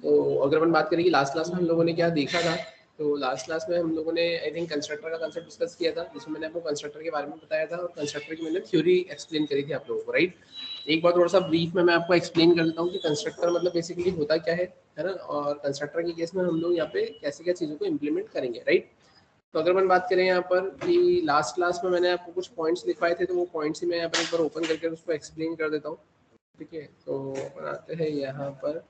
तो अगर अपन बात करें कि लास्ट क्लास में हम लोगों ने क्या देखा था, तो लास्ट क्लास में हम लोगों ने आई थिंक कंस्ट्रक्टर का कंसेप्ट डिस्कस किया था, जिसमें मैंने आपको कंस्ट्रक्टर के बारे में बताया था और कंस्ट्रक्टर की मैंने थ्योरी एक्सप्लेन करी थी आप लोगों को, राइट। एक बार थोड़ा सा ब्रीफ में मैं आपको एक्सप्लेन कर देता हूँ कि कंस्ट्रक्टर मतलब बेसिकली होता क्या है ना, और कंस्ट्रक्टर के केस में हम लोग यहाँ पे कैसे क्या चीज़ों को इम्प्लीमेंट करेंगे, राइट। तो अगर अपन बात करें यहाँ पर कि लास्ट क्लास में मैंने आपको कुछ पॉइंट्स लिखवाए थे, तो वो पॉइंट्स ही मैं यहाँ पर एक बार ओपन करके उसको एक्सप्लेन कर देता हूँ, ठीक है। तो अपन आते हैं यहाँ पर,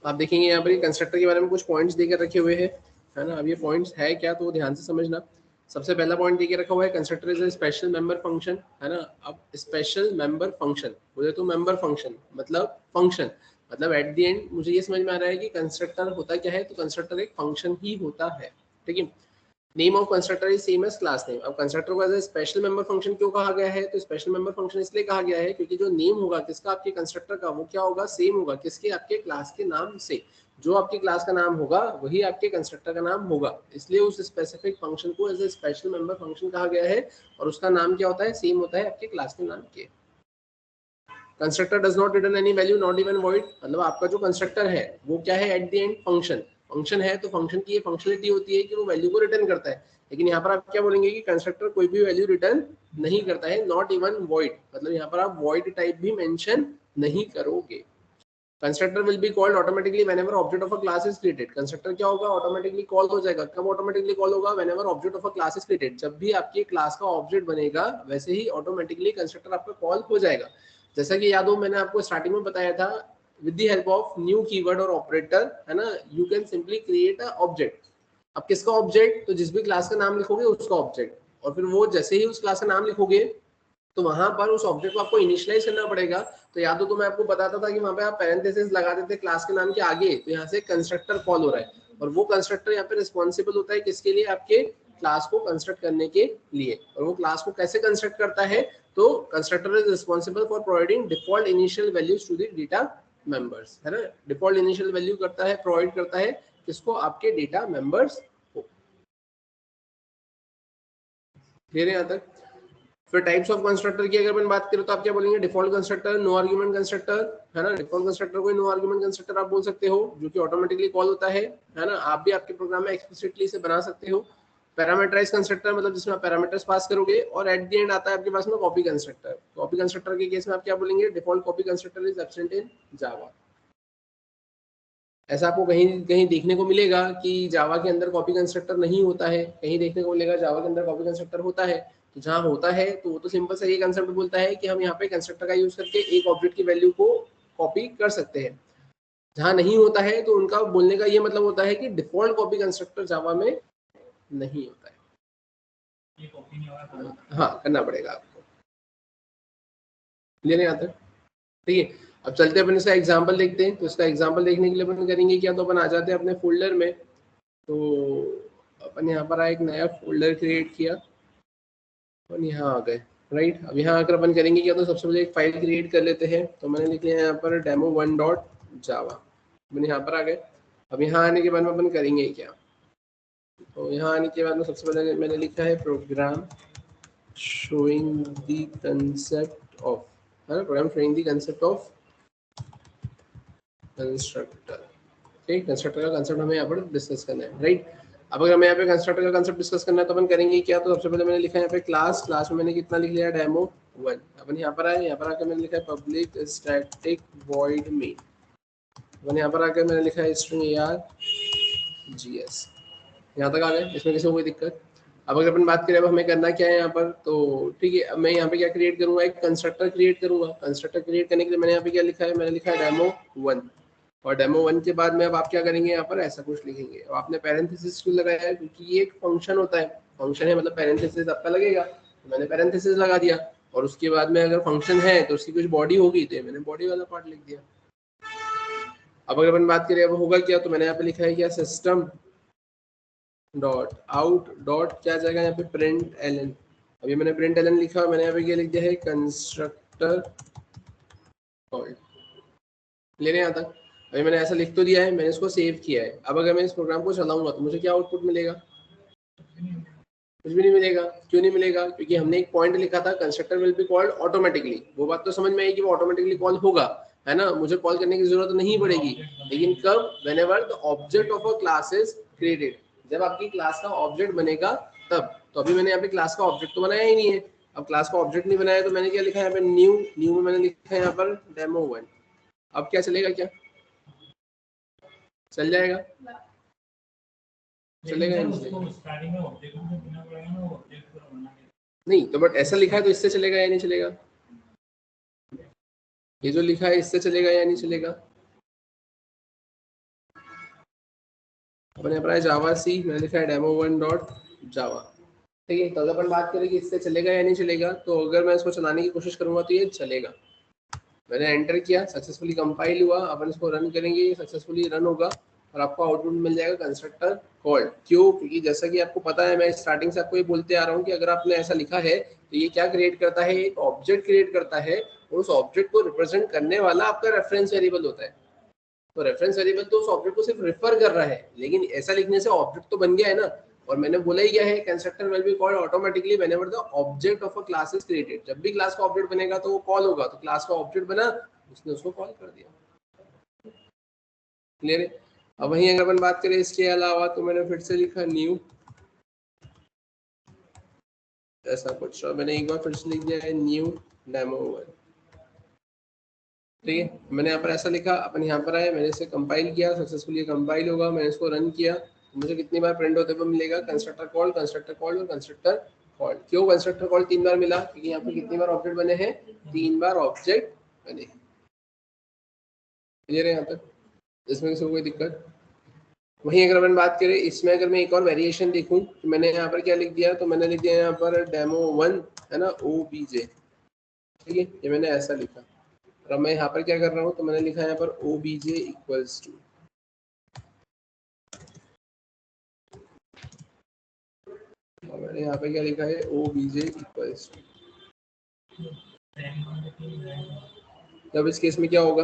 आप देखेंगे यहाँ पर कंस्ट्रक्टर के बारे में कुछ पॉइंट्स देकर रखे हुए हैं, है ना। अब ये पॉइंट्स है क्या, तो ध्यान से समझना। सबसे पहला पॉइंट देके रखा हुआ है constructor is a special member function, है ना। अब स्पेशल मेंबर फंक्शन बोले तो मेंबर फंक्शन मतलब फंक्शन, मतलब एट द एंड मुझे ये समझ में आ रहा है कि कंस्ट्रक्टर होता क्या है, तो कंस्ट्रक्टर एक फंक्शन ही होता है, ठीक है। Name of constructor is same as class name. अब कंस्ट्रक्टर को as a special member function क्यों कहा गया है, तो स्पेशल मेंबर फंक्शन इसलिए कहा गया है क्योंकि जो नेम होगा किसका, आपके कंस्ट्रक्टर का, वो क्या होगा, सेम होगा किसके, आपके क्लास के नाम से। जो आपकी क्लास का नाम होगा वही आपके कंस्ट्रक्टर का नाम होगा, इसलिए उस स्पेसिफिक फंक्शन को as a special member function कहा गया है, और उसका नाम क्या होता है, सेम होता है आपके क्लास के नाम के। Constructor does not return any value not even void, मतलब आपका जो कंस्ट्रक्टर है वो क्या है, at the end function, function है तो फंक्शन की ये फंक्शनलिटी होती है कि वो वैल्यू को रिटर्न करता है। लेकिन यहाँ पर आप क्या बोलेंगे कि कंस्ट्रक्टर कोई भी वैल्यू रिटर्न नहीं करता है, नॉट इवन वॉइड, मतलब यहाँ पर आप वॉइड टाइप भी मेंशन नहीं करोगे। Constructor will be called automatically whenever object of a class is created. Constructor क्या होगा, ऑटोमेटिकली कॉल हो जाएगा। कब ऑटोमेटिकली कॉल होगा, whenever object of a class is created, जब भी आपकी क्लास का ऑब्जेक्ट बनेगा वैसे ही ऑटोमेटिकली कंस्ट्रक्टर आपका कॉल हो जाएगा। जैसा कि याद हो मैंने आपको स्टार्टिंग में बताया था, with the help of new keyword और ऑपरेटर, है ना, you can simply create a object. अब किसका ऑब्जेक्ट, तो जिस भी क्लास का नाम लिखोगे उसका ऑब्जेक्ट, और फिर वो जैसे ही उस क्लास का नाम लिखोगे तो वहां पर उस ऑब्जेक्ट को आपको इनिशियलाइज करना पड़ेगा। तो या तो मैं आपको बताता था कि वहां पे आप पैरेंथेसिस लगा देते क्लास के नाम के आगे, तो यहाँ से कंस्ट्रक्टर कॉल हो रहा है, और वो कंस्ट्रक्टर यहाँ पे रिस्पॉन्सिबल होता है किसके लिए, आपके क्लास को कंस्ट्रक्ट करने के लिए। और वो क्लास को कैसे कंस्ट्रक्ट करता है, तो constructor is responsible for providing default initial values to the data members, है ना। डिफॉल्ट इनिशियल वैल्यू करता है, प्रोवाइड करता है किसको, आपके डेटा मेंबर्स को। क्लियर है यहाँ तक। फिर टाइप्स ऑफ कंस्ट्रक्टर की अगर अपन बात करें तो आप क्या बोलेंगे, default constructor, no argument constructor, है ना। डिफॉल्ट कंस्ट्रक्टर को नो आर्गुमेंट कंस्ट्रक्टर आप बोल सकते हो, जो कि ऑटोमेटिकली कॉल होता है ना। आप भी आपके प्रोग्राम में एक्सप्लिसिटली से बना सकते हो। पैरामीटराइज कंस्ट्रक्टर मतलब जिसमें आप पैरामीटर्स पास करोगे, और एट द एंड आता है आपके पास में कॉपी कंस्ट्रक्टर। कॉपी कंस्ट्रक्टर के केस में आप क्या बोलेंगे, default copy constructor is absent in Java. ऐसा आपको कहीं कहीं देखने को मिलेगा कि जावा के अंदर कॉपी कंस्ट्रक्टर नहीं होता है, कहीं देखने को मिलेगा जावा के अंदर कॉपी कंस्ट्रक्टर होता है। तो जहाँ होता है तो वो तो सिंपल सा ये कंसेप्ट बोलता है कि हम यहाँ पे कंस्ट्रक्टर का यूज करके एक ऑब्जेक्ट की वैल्यू को कॉपी कर सकते हैं। जहाँ नहीं होता है तो उनका बोलने का ये मतलब होता है कि डिफॉल्ट कॉपी कंस्ट्रक्टर जावा में नहीं होता है। हाँ, करना पड़ेगा आपको। क्लियर है यहाँ तक, ठीक है। अब चलते हैं अपन इसका एग्जाम्पल देखते हैं। तो इसका एग्जाम्पल देखने के लिए अपन करेंगे क्या, तो अपन आ जाते हैं अपने फोल्डर में। तो अपन यहाँ पर एक नया फोल्डर क्रिएट किया, अपन यहाँ आ गए, राइट। अब यहाँ आकर अपन करेंगे क्या, तो सबसे पहले एक फाइल क्रिएट कर लेते हैं। तो मैंने लिख लिया यहाँ पर demo1.java, मैंने यहाँ पर आ गए। अब यहाँ आने के बाद में अपन करेंगे क्या, तो यहाँ आने के बाद में सबसे पहले मैंने लिखा है program showing the concept of, है ना, program showing the concept of constructor. ठीक, कंस्ट्रक्टर का कंसेप्ट हमें यहाँ पर डिस्कस करना है, राइट। अब अगर हमें यहाँ पे कंस्ट्रक्टर का कंसेप्ट डिस्कस करना है तो अपन करेंगे क्या, तो सबसे पहले मैंने लिखा है यहाँ पे क्लास, क्लास में मैंने कितना लिख लिया, demo1। अपन यहाँ पर आए, यहाँ पर आकर मैंने लिखा है पब्लिक स्टैटिक वॉइड मेन। अपन यहाँ पर आकर मैंने लिखा है स्ट्रिंग args। यहाँ तक आ गए, इसमें किसी को कोई दिक्कत। अब अगर अपन बात करें अब हमें करना क्या है यहाँ पर, तो ठीक है, अब मैं यहाँ पे क्या क्रिएट करूंगा, एक कंस्ट्रक्टर क्रिएट करूंगा। कंस्ट्रक्टर क्रिएट करने के लिए मैंने यहाँ पे क्या लिखा है, मैंने लिखा है demo1। और demo1 के बाद में अब आप क्या करेंगे, यहाँ पर ऐसा कुछ लिखेंगे। अब आपने पैरेंथेसिस क्यों लगाया है, क्योंकि ये एक फंक्शन होता है, फंक्शन है मतलब पैरेंथेसिस आपका लगेगा, तो मैंने पैरेंथेसिस लगा दिया। और उसके बाद में अगर फंक्शन है तो उसकी कुछ बॉडी होगी, तो मैंने बॉडी वाला पार्ट लिख दिया। अब अगर अपन बात करें अब होगा क्या, तो मैंने यहाँ पे लिखा है क्या, सिस्टम डॉट आउट डॉट क्या जाएगा यहाँ पे, प्रिंट एलन। अभी मैंने प्रिंट एलन लिखा, मैंने यहाँ पे क्या लिख दिया है, कंस्ट्रक्टर कॉल्ड। क्लियर है यहाँ तक। अभी मैंने ऐसा लिख तो दिया है, मैंने इसको सेव किया है। अब अगर मैं इस प्रोग्राम को चलाऊंगा तो मुझे क्या आउटपुट मिलेगा, कुछ भी नहीं मिलेगा। क्यों नहीं मिलेगा, क्योंकि हमने एक पॉइंट लिखा था constructor will be called automatically. वो बात तो समझ में आई कि वो ऑटोमेटिकली कॉल होगा, है ना, मुझे कॉल करने की जरूरत नहीं पड़ेगी। लेकिन कब? Whenever the object of a class is created, जब आपकी क्लास का ऑब्जेक्ट बनेगा तब। तो अभी मैंने यहाँ पे क्लास का ऑब्जेक्ट तो बनाया ही नहीं है। अब क्लास का ऑब्जेक्ट नहीं बनाया तो मैंने क्या लिखा है यहाँ पे, न्यू। न्यू में मैंने लिखा है यहाँ पर डेमो1। अब क्या चलेगा? क्या चल जाएगा? चलेगा नहीं तो, बट ऐसा लिखा है तो इससे चलेगा या नहीं चलेगा? ये जो लिखा है इससे चलेगा या नहीं चलेगा? अपने पर जावा सी, मैंने लिखा है डेमो1 डॉट जावा। ठीक है, तो अगर अपन बात करें कि इससे चलेगा या नहीं चलेगा, तो अगर मैं इसको चलाने की कोशिश करूंगा तो ये चलेगा। मैंने एंटर किया, सक्सेसफुली कंपाइल हुआ, अपन इसको रन करेंगे, सक्सेसफुली रन होगा और आपको आउटपुट मिल जाएगा कंस्ट्रक्टर कॉल्ड। क्यों? क्योंकि जैसा कि आपको पता है, मैं स्टार्टिंग से आपको ये बोलते आ रहा हूँ कि अगर आपने ऐसा लिखा है तो ये क्या क्रिएट करता है, एक ऑब्जेक्ट क्रिएट करता है और उस ऑब्जेक्ट को रिप्रेजेंट करने वाला आपका रेफरेंस वेरिएबल होता है। तो रेफरेंस वेरिएबल तो उस ऑब्जेक्ट को सिर्फ रेफर कर रहा है, लेकिन ऐसा लिखने से ऑब्जेक्ट तो बन गया है ना। और मैंने बोला ही क्या है, constructor will be called automatically whenever the object of a class is created. जब भी क्लास का ऑब्जेक्ट बनेगा तो वो कॉल होगा, तो क्लास का ऑब्जेक्ट बना, उसने उसको कॉल कर दिया। क्लियर है? अब वहीं अगर अपन बात करें इसके अलावा, तो मैंने फिर से लिखा न्यू ऐसा कुछ, और मैंने एक बार फिर से लिख दिया है न्यू डेमो1। ठीक है, मैंने यहाँ पर ऐसा लिखा, अपन यहाँ पर आए, मैंने इसे कंपाइल किया, सक्सेसफुली कंपाइल होगा, मैंने इसको रन किया, तो मुझे कितनी बार प्रिंट होते हुए मिलेगा? कंस्ट्रक्टर कॉल, कंस्ट्रक्टर कॉल और कंस्ट्रक्टर कॉल। क्यों कंस्ट्रक्टर कॉल 3 बार मिला? क्योंकि यहाँ पे कितनी बार ऑब्जेक्ट बने हैं? 3 बार ऑब्जेक्ट बने। क्लियर है यहाँ तक? इसमें किसी को कोई दिक्कत? वहीं अगर अपन बात करें इसमें, अगर मैं एक और वेरिएशन देखूं तो मैंने यहाँ पर क्या लिख दिया, तो मैंने लिख दिया यहाँ पर डेमो1 है ना, OBJ। ठीक है, ये मैंने ऐसा लिखा। और मैं यहाँ पर क्या कर रहा हूँ, तो मैंने लिखा है यहाँ पर OBJ इक्वल्स टू, और मैंने यहाँ पे क्या लिखा है, OBJ इक्वल्स टू। तब इस केस में क्या होगा?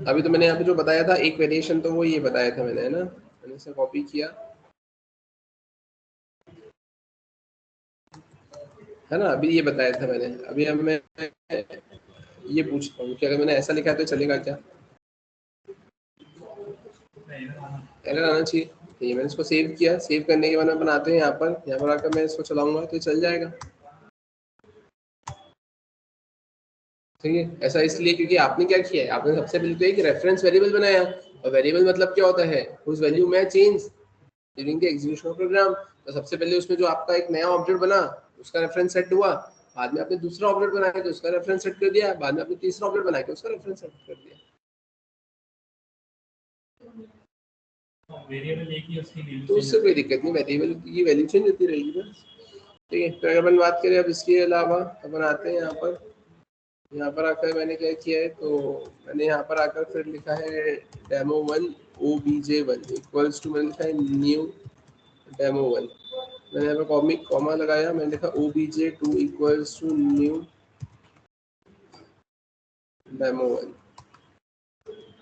अभी तो मैंने यहाँ पे जो बताया था एक वेरिएशन, तो वो ये बताया था मैंने, है ना, मैंने इसे कॉपी किया, है ना, अभी ये बताया था मैंने। अभी अब मैं ये पूछता हूँ कि अगर मैंने ऐसा लिखा है तो चलेगा क्या? एरर आना चाहिए। ये मैंने इसको सेव किया, सेव करने के बाद में बनाते हैं यहाँ पर आकर मैं इसको चलाऊंगा तो चल जाएगा। ठीक है, ऐसा इसलिए क्योंकि आपने क्या किया है, आपने सबसे पहले तो एक रेफरेंस वेरिएबल बनाया, और वेरिएबल मतलब क्या होता है, उस वैल्यू में change during the execution of program. तो सबसे पहले उसमें जो आपका एक नया ऑब्जेक्ट बना उसका रेफरेंस सेट हुआ, बाद में आपने दूसरा ऑब्जेक्ट बनाया तो उसका रेफरेंस सेट कर दिया, बाद में आपने तीसरा ऑब्जेक्ट बनाया तो उसका रेफरेंस सेट कर दिया। वेरिएबल एक ही, उसकी वैल्यू, तो उससे कोई दिक्कत नहीं, वेरिएबल की वैल्यू चेंज होती रहेगी बस। ठीक है, तो अगर अपन बात करें अब इसके अलावा, अपन आते हैं यहाँ पर आकर मैंने क्या किया है, तो मैंने यहाँ पर आकर फिर लिखा है डेमो1 OBJ1 इक्वल्स टू, मैंने लिखा है न्यू डेमो1। मैंने यहाँ पर कॉमिक कॉमा लगाया, मैंने लिखा OBJ2 इक्वल्स टू न्यू डेमो1।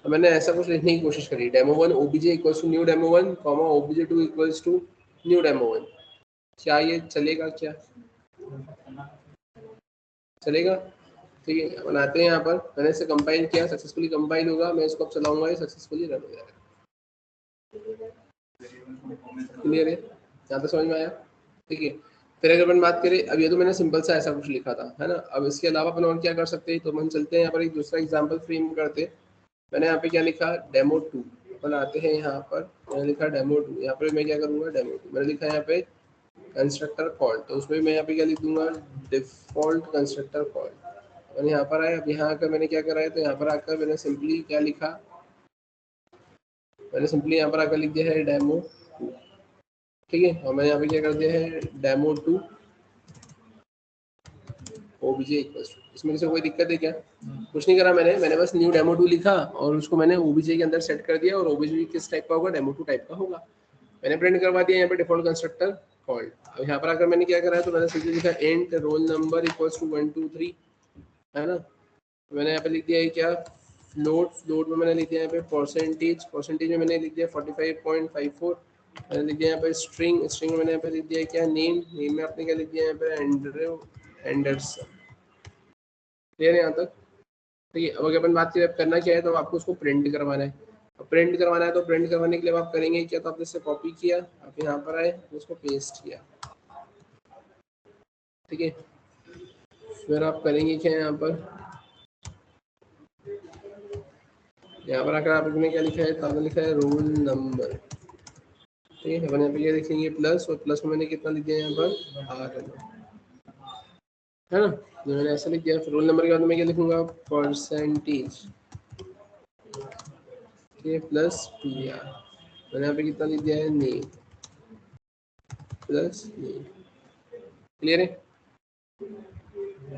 तो मैंने ऐसा कुछ लिखने की कोशिश करी, डेमो1 OBJ इक्वल्स टू न्यू डेमो1 comma OBJ2 equals to new डेमो1। क्या ये चलेगा? क्या चलेगा? ठीक है, बनाते हैं यहाँ पर, मैंने इसे कंपाइल किया, सक्सेसफुली कंपाइल होगा, मैं इसको अब चलाऊंगा, ये सक्सेसफुली रन हो जाएगा। क्लियर है? यहाँ तक समझ में आया? ठीक है, फिर अगर अपन बात करें, अब ये तो मैंने सिंपल सा ऐसा कुछ लिखा था, है ना। अब इसके अलावा अपन और क्या कर सकते हैं, तो हम चलते हैं यहाँ पर एक दूसरा एग्जाम्पल फ्रेम करते हैं। मैंने यहाँ पे क्या लिखा, डेमो2। अपन आते हैं यहाँ पर, मैंने लिखा डेमो2, यहाँ पर मैं क्या करूँगा, डेमो2 मैंने लिखा है यहाँ पे कंस्ट्रक्टर कॉल, तो उसमें मैं यहाँ पे क्या लिख दूंगा, डिफॉल्ट कंस्ट्रक्टर कॉल। और यहाँ पर आया, अब यहाँ आकर मैंने क्या करा है, तो यहाँ पर आकर मैंने सिंपली क्या लिखा, मैंने सिंपली यहाँ पर आकर लिख दिया है डेमो। ठीक है, और मैंने यहाँ पे क्या कर दिया है, डेमो2 OBJ इक्वल्स टू। इसमें किसी को कोई दिक्कत है क्या? कुछ नहीं करा मैंने बस न्यू डेमो2 लिखा और उसको मैंने OBJ के अंदर सेट कर दिया, और OBJ किस टाइप का होगा, डेमो2 टाइप का होगा। मैंने प्रिंट करवा दिया यहाँ पे डिफॉल्ट कंस्ट्रक्टर कॉल्ड। अब यहाँ पर आकर मैंने क्या करा है, तो मैंने सिंपली लिखा int roll number equals to 1 2 3, है ना। मैंने यहाँ पे लिख दिया है क्या, फ्लोट में मैंने लिख दिया यहाँ पे परसेंटेज में मैंने लिख दिया 45.54। मैंने लिख दिया यहाँ पे स्ट्रिंग में मैंने यहाँ पे लिख दिया क्या, नेम में आपने क्या लिख दिया यहाँ पे, एंड्रयू एंडरसन। क्लियर है यहाँ तक? ठीक है, अब अगर अपन बात करें अब करना क्या है, तो आपको उसको प्रिंट करवाना है। अब प्रिंट करवाना है तो प्रिंट करवाने के लिए आप करेंगे क्या, तो आपने इससे कॉपी किया, आप यहाँ पर आए, उसको पेस्ट किया। ठीक है, फिर आप करेंगे क्या, यहाँ पर आकर आपने क्या लिखा है, तो आपने लिखा है रोल नंबर। ठीक है, अपन यहाँ पे ये लिखेंगे प्लस, और प्लस में मैंने कितना लिख दिया यहाँ पर, आर है ना, तो मैंने ऐसा लिख दिया। फिर रोल नंबर के बाद मैं क्या लिखूंगा, परसेंटेज, ठीक, प्लस पी आर। मैंने यहाँ पे कितना लिख दिया है, नेम प्लस नेम। क्लियर है,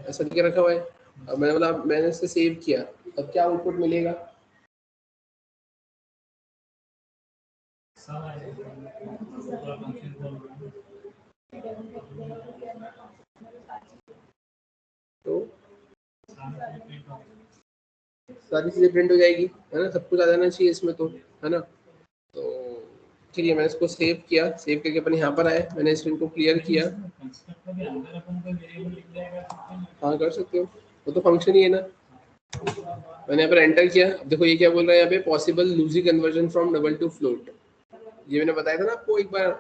ऐसा लिख के रखा हुआ है। अब मैंने बोला, मैंने इसे सेव किया, अब क्या आउटपुट मिलेगा, तो सारी चीजें प्रिंट हो जाएगी, है ना, सब कुछ आ जाना चाहिए इसमें, तो है ना। तो ठीक है, मैंने इसको सेव किया, सेव करके अपन यहाँ पर आए, मैंने स्क्रीन को क्लियर किया। हाँ कर सकते हो, वो तो फंक्शन ही है ना। मैंने यहाँ पर एंटर किया, अब देखो ये क्या बोल रहा है यहाँ पे, possible lossy conversion from double to float. ये मैंने बताया था ना आपको एक बार,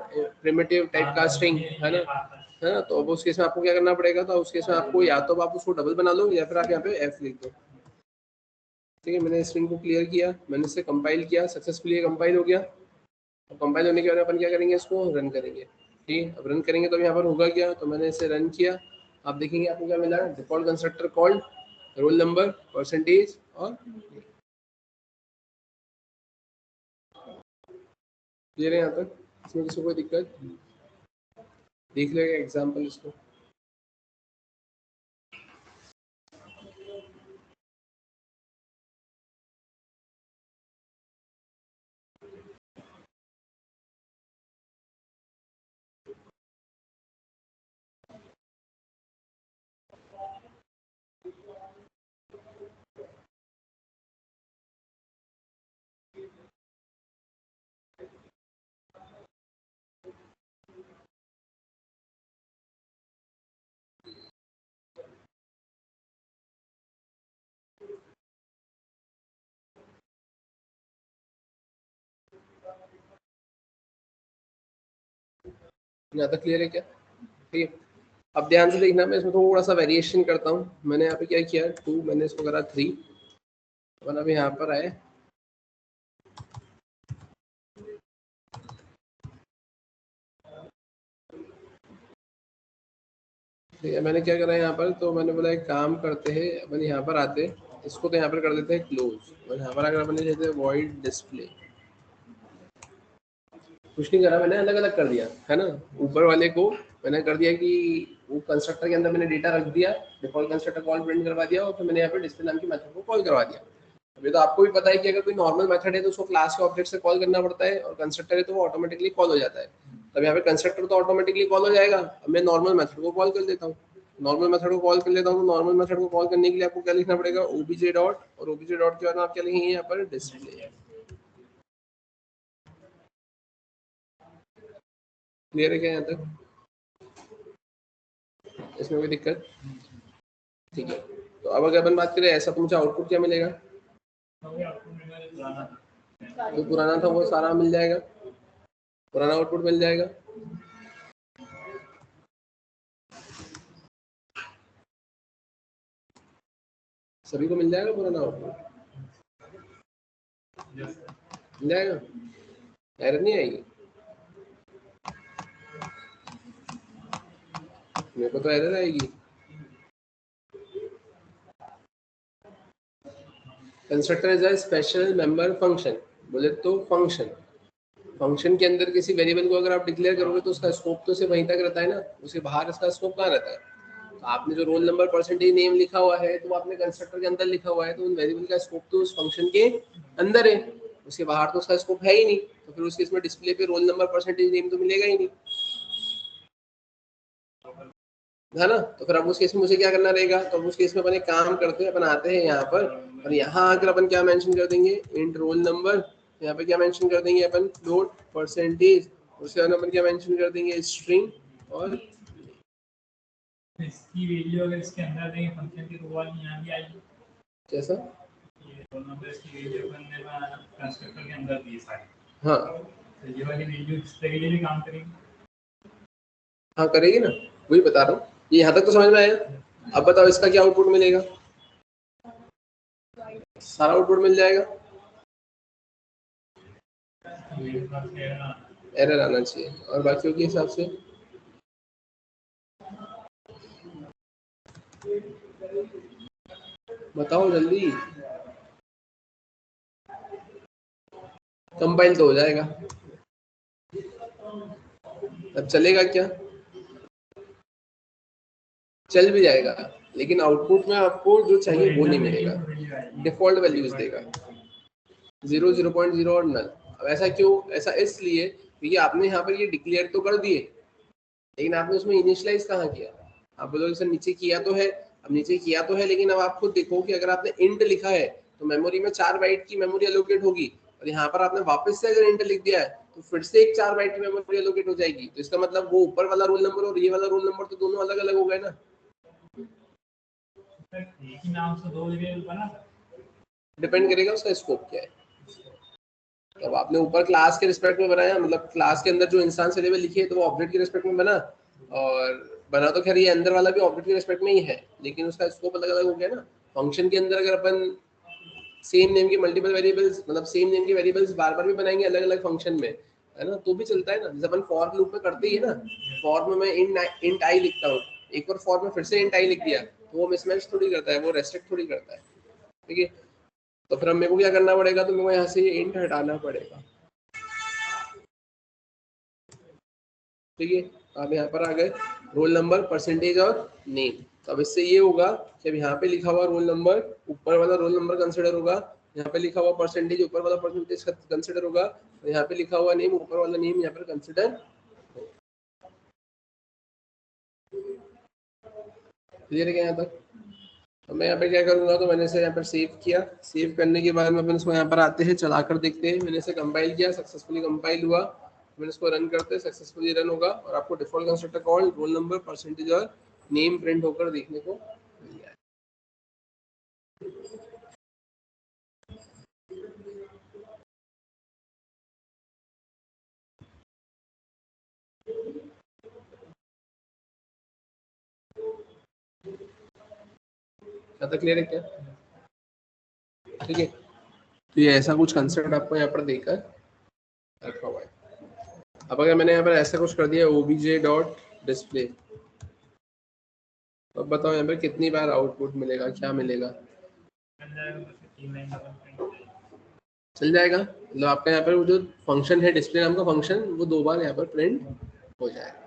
प्रिमिटिव टाइप कास्टिंग, है ना। तो अब उस केस में आपको क्या करना पड़ेगा, तो उस केस में आपको या तो आप उसको डबल बना लो, या फिर आप यहाँ पे एफ लिख दो। ठीक है, मैंने स्क्रीन को क्लियर किया, मैंने इसे कंपाइल किया, सक्सेसफुली कंपाइल हो गया। अब कंपाइल होने के बाद अपन क्या करेंगे, इसको रन करेंगे। ठीक है, अब रन करेंगे तो यहाँ पर होगा क्या, तो मैंने इसे रन किया, आप देखेंगे आपको क्या मिला, default constructor called, roll number, percentage और क्लियर है यहाँ तक, इसमें किसी को कोई दिक्कत, देख लेगा एग्जाम्पल इसको। यहाँ तक क्लियर है क्या? ठीक है, अब ध्यान से देखना, मैं इसमें थोड़ा सा वेरिएशन करता हूँ। मैंने यहाँ पे क्या किया, 2 मैंने इसको करा 3, अपन अभी यहाँ पर आए, ठीक है, मैंने क्या करा यहाँ पर, तो मैंने बोला एक काम करते हैं, अपन यहाँ पर आते, इसको तो यहाँ पर कर देते हैं क्लोज, और यहाँ पर अगर अपन लेते हैं वॉइड डिस्प्ले, कुछ नहीं करा मैंने, अलग अलग कर दिया, है ना। ऊपर वाले को मैंने कर दिया कि वो कंस्ट्रक्टर के अंदर मैंने डेटा रख दिया, डिफॉल्ट कंस्ट्रक्टर कॉल प्रिंट करवा दिया, और फिर मैंने यहाँ पे डिस्प्ले नाम की मेथड को कॉल करवा दिया। अभी तो आपको भी पता है कि अगर कोई नॉर्मल मेथड है तो उसको क्लास के ऑब्जेक्ट से कॉल करना पड़ता है, और कंस्ट्रक्टर है तो वो ऑटोमेटिकली कॉल हो जाता है। तब यहाँ पे कंस्ट्रक्टर तो ऑटोमेटिकली कॉल हो जाएगा, अब मैं नॉर्मल मेथड को कॉल कर देता हूँ। नॉर्मल मेथड को कॉल कर लेता हूँ, तो नॉर्मल मेथड को कॉल करने के लिए आपको क्या लिखना पड़ेगा, ओबीजे डॉट, और ओबीजे डॉट के बाद आप क्या लिखेंगे यहाँ पर, डिस्प्ले। क्लियर है क्या यहाँ तक, इसमें कोई दिक्कत? ठीक है, तो अब अगर अपन बात करें ऐसा, तो मुझे आउटपुट क्या मिलेगा, जो पुराना था वो सारा मिल जाएगा, पुराना आउटपुट मिल जाएगा। सभी को मिल जाएगा पुराना आउटपुट, मिल जाएगा, एरर नहीं आएगी, मेरे को तो एरर आएगी। Constructor is a special member function, बोले तो फंक्शन के अंदर किसी वेरिएबल को अगर आप डिक्लेयर करोगे तो उसका स्कोप तो सिर्फ वहीं तक रहता है ना, उसके बाहर इसका स्कोप कहाँ रहता है। तो आपने जो रोल नंबर, परसेंटेज, नेम लिखा हुआ है, तो वो आपने कंस्ट्रक्टर के अंदर लिखा हुआ है, तो उन वेरिएबल का स्कोप तो उस फंक्शन के अंदर है, उसके बाहर तो उसका स्कोप है ही नहीं। तो फिर उसके इसमें डिस्प्ले पे रोल नंबर, परसेंटेज, नेम तो मिलेगा ही नहीं, है ना। तो फिर अब उस केस में मुझे क्या करना रहेगा, तो उस केस में अपन एक काम करते हैं, अपन आते हैं यहाँ पर, और यहाँ आकर अपन क्या मेंशन कर देंगे, इंट रोल नंबर, यहाँ पे क्या मेंशन कर देंगे अपन, फ्लोट, परसेंटेज, उसके बाद अपन क्या मेंशन कर देंगे, स्ट्रिंग, और इसकी वैल्यू अगर इसके अंदर देंगे फंक्शन की तो वो यहाँ भी आएगी। कैसा? ये रोल नंबर इसकी वैल्यू बनने में कंस्ट्रक्टर के अंदर दी सारी। हाँ तो ये वाली वैल्यू डिस्प्ले के लिए भी काम करेगी। हाँ करेगी ना, वही बता रहा हूँ। ये यहाँ तक तो समझ में आया। अब बताओ इसका क्या आउटपुट मिलेगा? सारा आउटपुट मिल जाएगा। एरर आना चाहिए और बाकियों के हिसाब से बताओ जल्दी। कंपाइल तो हो जाएगा, अब चलेगा क्या? चल भी जाएगा लेकिन आउटपुट में आपको जो चाहिए वो नहीं मिलेगा, डिफॉल्ट वैल्यूज देगा 0, 0.0 और नल। अब ऐसा क्यों? ऐसा इसलिए क्योंकि आपने यहाँ पर ये डिक्लेयर तो कर दिए लेकिन आपने उसमें इनिशियलाइज कहाँ किया? आप बोलोगे सर नीचे किया तो है। अब नीचे किया तो है लेकिन अब आप खुद देखो कि अगर आपने इंट लिखा है तो मेमोरी में 4 बाइट की मेमोरी एलोकेट होगी और यहाँ पर आपने वापस से अगर इंट लिख दिया है तो फिर से एक 4 बाइट की मेमोरी एलोकेट हो जाएगी। तो इसका मतलब वो ऊपर वाला रोल नंबर और ये वाला रोल नंबर तो दोनों अलग अलग हो गए ना। एक ही नाम से 2 वेरिएबल बना सकते? डिपेंड करेगा उसका स्कोप क्या है। तो आपने ऊपर क्लास के रिस्पेक्ट में बनाया, मतलब क्लास के अंदर जो इंस्टेंस वेरिएबल लिखी है तो वो ऑब्जेक्ट के रिस्पेक्ट में बना, और बना तो खैर ये अंदर वाला भी ऑब्जेक्ट के रिस्पेक्ट में ही है लेकिन उसका स्कोप अलग अलग हो गया ना। फंक्शन के अंदर अगर अपन सेम नेम की मल्टीपल वेरिएबल्स, मतलब सेम नेम की वेरिएबल्स बार बार भी बनाएंगे अलग अलग फंक्शन में, है ना, तो भी चलता है ना। जैसे अपन फॉर लूप में करते ही है ना, फॉर में मैं इंट आई लिखता हूँ, एक बार फॉर में फिर से इंट आई लिख दिया तो वो मिसमैच थोड़ी करता है, वो रेस्ट्रिक्ट थोड़ी करता है। ठीक है, तो फिर मेरे को क्या करना पड़ेगा? तो मेरे को यहाँ से ये इंट हटाना पड़ेगा। ठीक है, अब यहाँ पर आ गए रोल नंबर, परसेंटेज और नेम। तो अब इससे ये होगा कि अब यहाँ पे लिखा हुआ रोल नंबर ऊपर वाला रोल नंबर कंसिडर होगा, यहाँ पे लिखा हुआ परसेंटेज ऊपर वाला परसेंटेज कंसिडर होगा, और यहाँ पे लिखा हुआ नेम ऊपर वाला नेम यहाँ पर कंसिडर। क्लियर है क्या यहाँ तक? तो मैं यहाँ पे क्या करूँगा, तो मैंने इसे यहाँ पर सेव किया। सेव करने के बाद में अपन इसको यहाँ पर आते हैं, चलाकर देखते हैं। मैंने इसे कंपाइल किया, सक्सेसफुली कंपाइल हुआ। मैंने इसको रन करते, सक्सेसफुली रन होगा और आपको default constructor call role number percentage और नेम प्रिंट होकर देखने को मिल जाए। क्या तक क्लियर है क्या? ठीक है, तो ये ऐसा कुछ कंसेप्ट आपको यहाँ पर देकर रखा हुआ है। अब अगर मैंने यहाँ पर ऐसा कुछ कर दिया obj.display, तो अब बताओ यहाँ पर कितनी बार आउटपुट मिलेगा, क्या मिलेगा? चल जाएगा। मतलब आपका यहाँ पर वो जो फंक्शन है डिस्प्ले नाम का फंक्शन, वो 2 बार यहाँ पर प्रिंट हो जाएगा।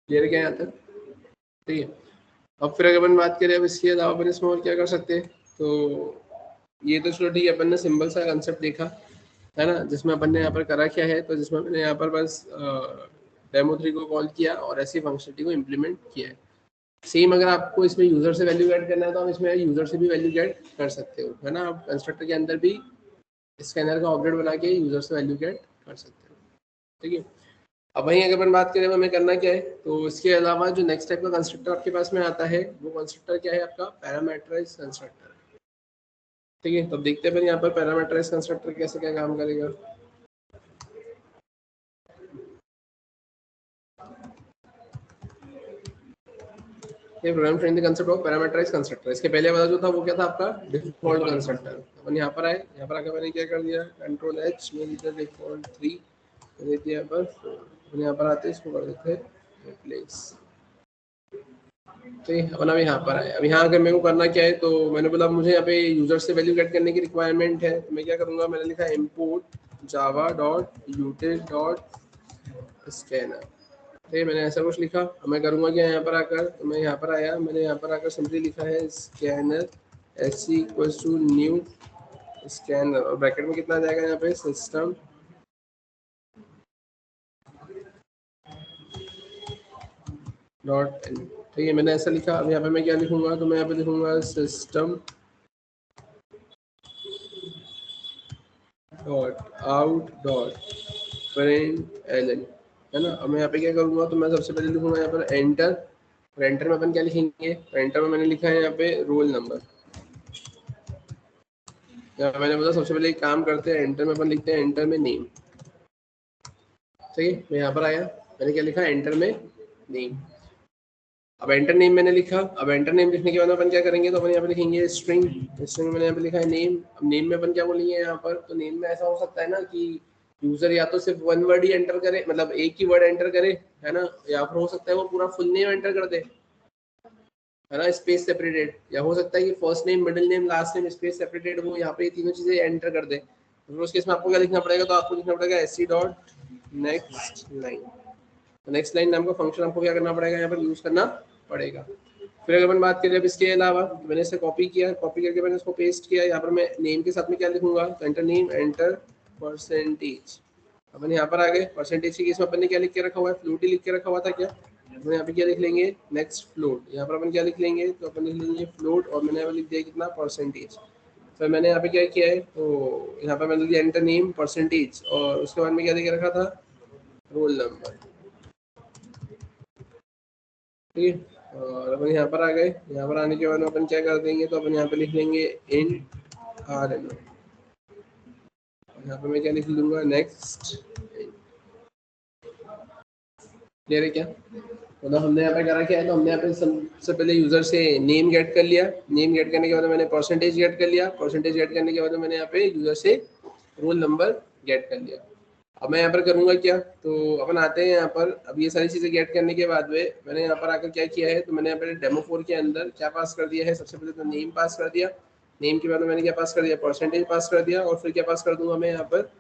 क्लियर है क्या यहाँ तक? ठीक है, अब फिर अगर अपन बात करें अब इसके अलावा अपन इसमें और क्या कर सकते हैं, तो ये तो चलो ठीक है, अपन ने सिंपल सा कंसेप्ट देखा है ना, जिसमें अपन ने यहाँ पर करा क्या है, तो जिसमें मैंने यहाँ पर बस डेमो 3 को कॉल किया और ऐसी फंक्शनलिटी को इम्प्लीमेंट किया है। सेम अगर आपको इसमें यूजर से वैल्यू गेट करना है तो आप इसमें यूजर से भी वैल्यू गेट कर सकते हो, है ना। आप कंस्ट्रक्टर के अंदर भी स्कैनर का ऑब्जेक्ट बना के यूजर से वैल्यू गेट कर सकते हो। ठीक है, अब वहीं अगर अपन बात करें हमें करना क्या है, तो इसके अलावा जो नेक्स्ट टाइप का कंस्ट्रक्टर आपके पास में आता है वो कंस्ट्रक्टर क्या है आपका? Parameterize constructor. ठीक है, तो देखते हैं फिर यहाँ पर पैरामीटराइज कंस्ट्रक्टर कैसे क्या काम करेगा। ये program train the concept of parameterize constructor. इसके पहले वाला जो था वो क्या था आपका? Default constructor. अपन यहाँ पर आए, यहाँ पर आकर मैंने क्या कर दिया, कंट्रोल एच में इधर डिफॉल्ट 3 दे दिया पर। अपन यहाँ पर आते हैं, इसको कर देते हैं रिप्लेस। तो अपन अब यहाँ पर आए। अब यहाँ अगर मेरे को करना क्या है, तो मैंने बोला मुझे यहाँ पे यूजर से वैल्यू गेट करने की रिक्वायरमेंट है, तो मैं क्या करूँगा, मैंने लिखा इम्पोर्ट java.util.scanner। ठीक, मैंने ऐसा कुछ लिखा। मैं करूँगा क्या यहाँ पर आकर, तो मैं यहाँ पर आया, मैंने यहाँ पर आकर सिंपली लिखा है scanner S equals to new scanner, और ब्रैकेट में कितना आ जाएगा यहाँ पे, सिस्टम डॉट एन। ठीक है, मैंने ऐसा लिखा। अब यहाँ पे मैं क्या लिखूंगा, तो मैं यहाँ पे लिखूंगा system dot out dot println, है ना। अब मैं यहाँ पे क्या करूँगा, तो मैं सबसे पहले लिखूंगा यहाँ पर एंटर, और एंटर में अपन क्या लिखेंगे, एंटर में मैंने लिखा है यहाँ पे रोल नंबर। मैंने बोला सबसे पहले एक काम करते हैं, एंटर में अपन लिखते हैं एंटर में नेम। सही है, मैं यहाँ पर आया, मैंने क्या लिखा, एंटर में नेम। अब एंटर नेम मैंने लिखा। अब एंटर नेम लिखने के बाद अपन क्या करेंगे, तो अपन यहाँ पे लिखेंगे स्ट्रिंग। स्ट्रिंग में मैंने यहाँ पे लिखा है नेम। अब नेम में अपन क्या बोलेंगे यहाँ पर, तो नेम में ऐसा हो सकता है ना कि यूजर या तो सिर्फ वन वर्ड ही एंटर करे, मतलब एक ही वर्ड एंटर करे, है ना, या फिर हो सकता है वो पूरा फुल नेम एंटर कर दे, है ना, स्पेस सेपरेटेड, या हो सकता है कि first name, middle name, last name space separated हो, यहाँ पे ये तीनों चीजें एंटर कर दे। तो उस केस में आपको क्या लिखना पड़ेगा, तो आपको लिखना पड़ेगा SC dot next line. Next line नाम का फंक्शन आपको क्या करना पड़ेगा, यहाँ पर यूज करना पड़ेगा। फिर अगर अपन बात करें अब इसके अलावा, तो मैंने इसे कॉपी किया, कॉपी करके मैंने इसको पेस्ट किया। यहाँ पर मैं नेम के साथ में क्या लिखूंगा, तो एंटर नेम, एंटर परसेंटेज। अपन यहाँ पर आ गए, परसेंटेज के केस में अपन ने क्या लिख के रखा हुआ है, फ्लोट ही लिख के रखा हुआ था क्या। तो यहाँ पे क्या लिख लेंगे, नेक्स्ट फ्लोट। यहाँ पर अपन क्या लिख लेंगे, तो अपन लिख लेंगे फ्लोट, और मैंने यहाँ लिख दिया कितना, परसेंटेज। फिर मैंने यहाँ पे क्या किया है, तो यहाँ पर मैंने लिख दिया एंटर नेम परसेंटेज, और उसके बाद में क्या लिख के रखा था, रोल नंबर। ठीक है, और अपन यहाँ पर आ गए। यहाँ पर आने के बाद अपन क्या कर देंगे, तो अपन यहाँ पे लिख लेंगे इंट आर एन। यहाँ पे मैं क्या लिख लूंगा, नेक्स्ट। क्लियर है क्या, मतलब हमने यहाँ पे करा क्या है, तो हमने यहाँ पे सबसे पहले यूजर से नेम गेट कर लिया। नेम गेट करने के बाद मैंने परसेंटेज गेट कर लिया। परसेंटेज गेट करने के बाद मैंने यहाँ पे यूजर से रोल नंबर गेट कर लिया। अब मैं यहाँ पर करूँगा क्या, तो अपन आते हैं यहाँ पर। अब ये सारी चीज़ें गेट करने के बाद में मैंने यहाँ पर आकर क्या किया है, तो मैंने यहाँ पर डेमो 4 के अंदर क्या पास कर दिया है, सबसे पहले तो नेम पास कर दिया। नेम के बाद में मैंने क्या पास कर दिया, परसेंटेज पास कर दिया, और फिर क्या पास कर दूंगा मैं यहाँ पर,